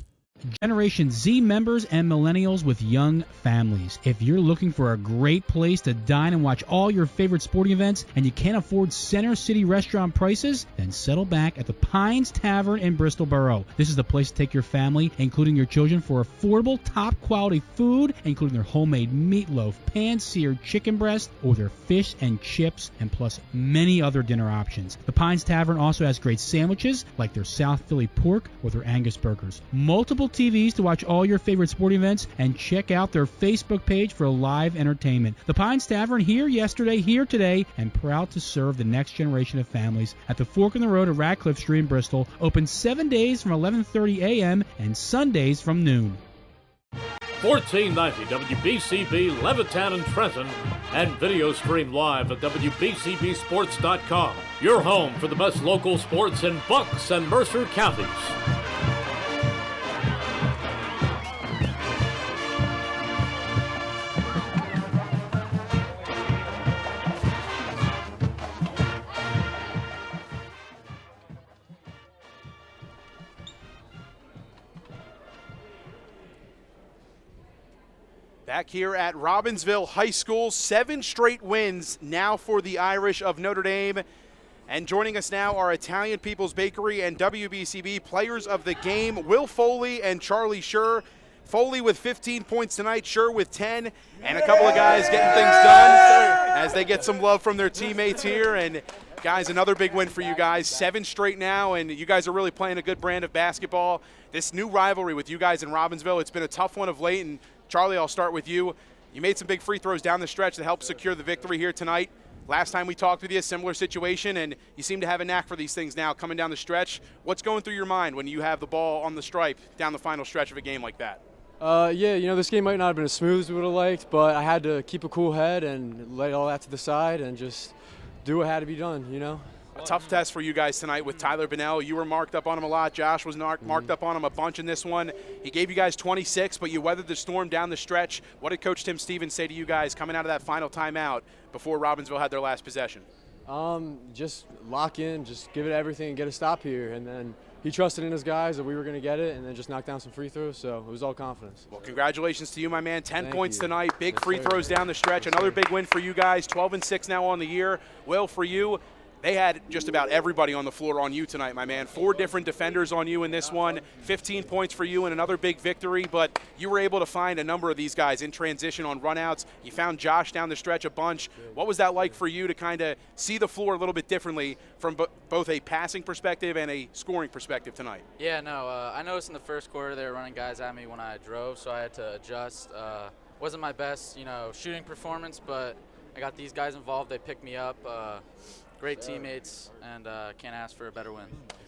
Generation Z members and millennials with young families. If you're looking for a great place to dine and watch all your favorite sporting events and you can't afford Center City restaurant prices, then settle back at the Pines Tavern in Bristol Borough. This is the place to take your family, including your children, for affordable, top-quality food, including their homemade meatloaf, pan-seared chicken breast, or their fish and chips, and plus many other dinner options. The Pines Tavern also has great sandwiches, like their South Philly pork or their Angus burgers. Multiple TVs to watch all your favorite sporting events, and check out their Facebook page for live entertainment. The Pines Tavern, here yesterday, here today, and proud to serve the next generation of families at the fork in the road of Radcliffe Street in Bristol. Open 7 days from 11:30 a.m. and Sundays from noon. 1490 WBCB Levittown and Trenton, and video stream live at WBCBsports.com. Your home for the best local sports in Bucks and Mercer counties. Back here at Robbinsville High School, 7 straight wins now for the Irish of Notre Dame. And joining us now are Italian People's Bakery and WBCB Players of the Game, Will Foley and Charlie Scher. Foley with 15 points tonight, Scher with 10, and a couple of guys getting things done as they get some love from their teammates here. And guys, another big win for you guys, 7 straight now, and you guys are really playing a good brand of basketball. This new rivalry with you guys in Robbinsville, it's been a tough one of late, and Charlie, I'll start with you. You made some big free throws down the stretch to help secure the victory here tonight. Last time we talked with you, a similar situation, and you seem to have a knack for these things now coming down the stretch. What's going through your mind when you have the ball on the stripe down the final stretch of a game like that? Yeah, this game might not have been as smooth as we would have liked, but I had to keep a cool head and lay all that to the side and just do what had to be done, tough test for you guys tonight with Tyler Bennell. You were marked up on him a lot. Josh was marked up on him a bunch in this one. He gave you guys 26, but you weathered the storm down the stretch. What did Coach Tim Stevens say to you guys coming out of that final timeout before Robbinsville had their last possession? Just lock in, just give it everything and get a stop here. And then he trusted in his guys that we were going to get it, and then just knock down some free throws, so it was all confidence. Well, congratulations to you, my man. 10 points tonight, big Yes, free sir. throws down the stretch. Another big win for you guys, 12-6 now on the year. Will, for you, they had just about everybody on the floor on you tonight, my man. 4 different defenders on you in this one, 15 points for you and another big victory, but you were able to find a number of these guys in transition on runouts. You found Josh down the stretch a bunch. What was that like for you to kind of see the floor a little bit differently from both a passing perspective and a scoring perspective tonight? Yeah, no, I noticed in the first quarter they were running guys at me when I drove, so I had to adjust. Wasn't my best, shooting performance, but I got these guys involved. They picked me up. Great teammates, and can't ask for a better win.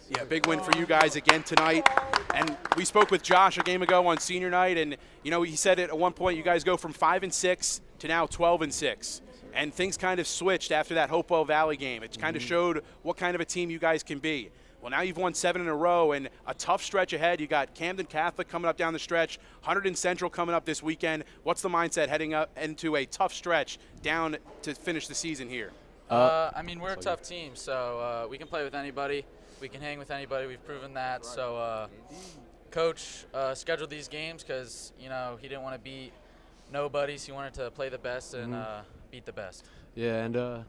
Yeah, big win for you guys again tonight. And we spoke with Josh a game ago on senior night, and he said at one point you guys go from 5-6 to now 12-6. And things kind of switched after that Hopewell Valley game. It kind of showed what kind of a team you guys can be. Well, now you've won 7 in a row and a tough stretch ahead. You got Camden Catholic coming up down the stretch, Hunterdon Central coming up this weekend. What's the mindset heading up into a tough stretch down to finish the season here? We're a tough team, so we can play with anybody. We can hang with anybody. We've proven that. So Coach scheduled these games because, he didn't want to beat nobodies. He wanted to play the best and beat the best. Yeah, and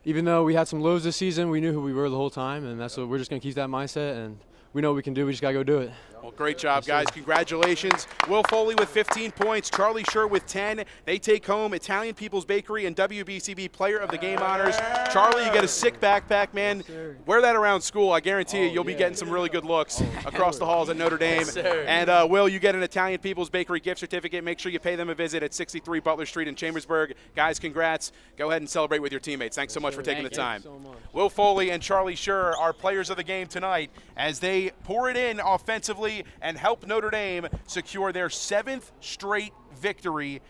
even though we had some lows this season, we knew who we were the whole time, and that's what we're just going to keep that mindset, and we know what we can do. We just got to go do it. Well, great job, guys. Congratulations. Will Foley with 15 points, Charlie Scher with 10. They take home Italian People's Bakery and WBCB Player of the Game honors. Charlie, you get a sick backpack, man. Wear that around school. I guarantee you'll be getting some really good looks across the halls at Notre Dame. And, Will, you get an Italian People's Bakery gift certificate. Make sure you pay them a visit at 63 Butler Street in Chambersburg. Guys, congrats. Go ahead and celebrate with your teammates. Thanks so much for taking the time. Will Foley and Charlie Scher are players of the game tonight as they pour it in offensively and help Notre Dame secure their 7th straight victory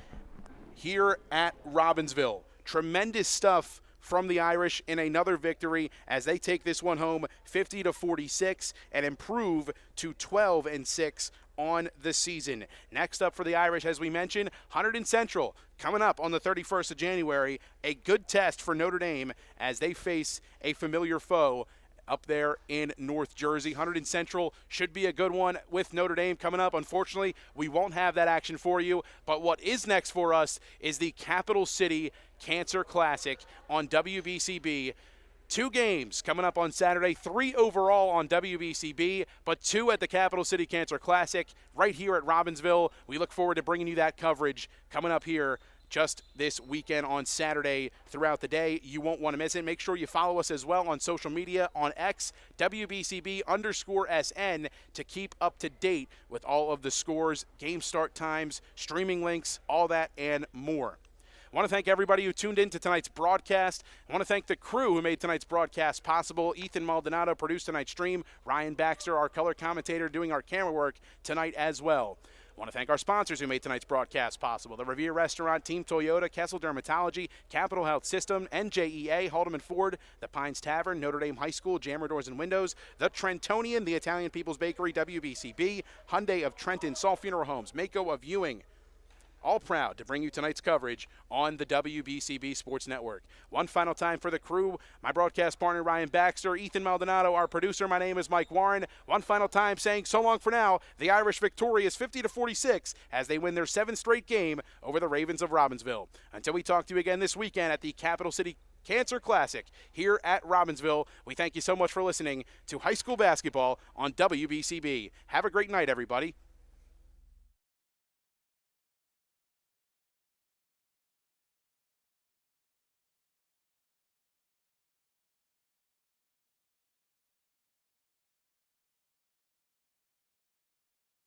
here at Robbinsville. Tremendous stuff from the Irish in another victory as they take this one home 50-46 and improve to 12-6 on the season. Next up for the Irish, as we mentioned, Hunterdon Central coming up on the 31st of January. A good test for Notre Dame as they face a familiar foe up there in North Jersey. Hunterdon Central should be a good one with Notre Dame coming up. Unfortunately, we won't have that action for you, but what is next for us is the Capital City Cancer Classic on WBCB. 2 games coming up on Saturday, 3 overall on WBCB, but 2 at the Capital City Cancer Classic right here at Robbinsville. We look forward to bringing you that coverage coming up here just this weekend on Saturday throughout the day. You won't want to miss it. Make sure you follow us as well on social media on X, WBCB_SN, to keep up to date with all of the scores, game start times, streaming links, all that and more. I want to thank everybody who tuned in to tonight's broadcast. I want to thank the crew who made tonight's broadcast possible. Ethan Maldonado produced tonight's stream. Ryan Baxter, our color commentator, doing our camera work tonight as well. I want to thank our sponsors who made tonight's broadcast possible. The Revere Restaurant, Team Toyota, Kessel Dermatology, Capital Health System, NJEA, Haldeman Ford, The Pines Tavern, Notre Dame High School, Jammer Doors and Windows, The Trentonian, The Italian People's Bakery, WBCB, Hyundai of Trenton, Saul Funeral Homes, Mako of Ewing. All proud to bring you tonight's coverage on the WBCB Sports Network. One final time for the crew, my broadcast partner Ryan Baxter, Ethan Maldonado, our producer. My name is Mike Warren. One final time saying so long for now. The Irish victorious 50-46 as they win their 7th straight game over the Ravens of Robbinsville. Until we talk to you again this weekend at the Capital City Cancer Classic here at Robbinsville, we thank you so much for listening to high school basketball on WBCB. Have a great night, everybody.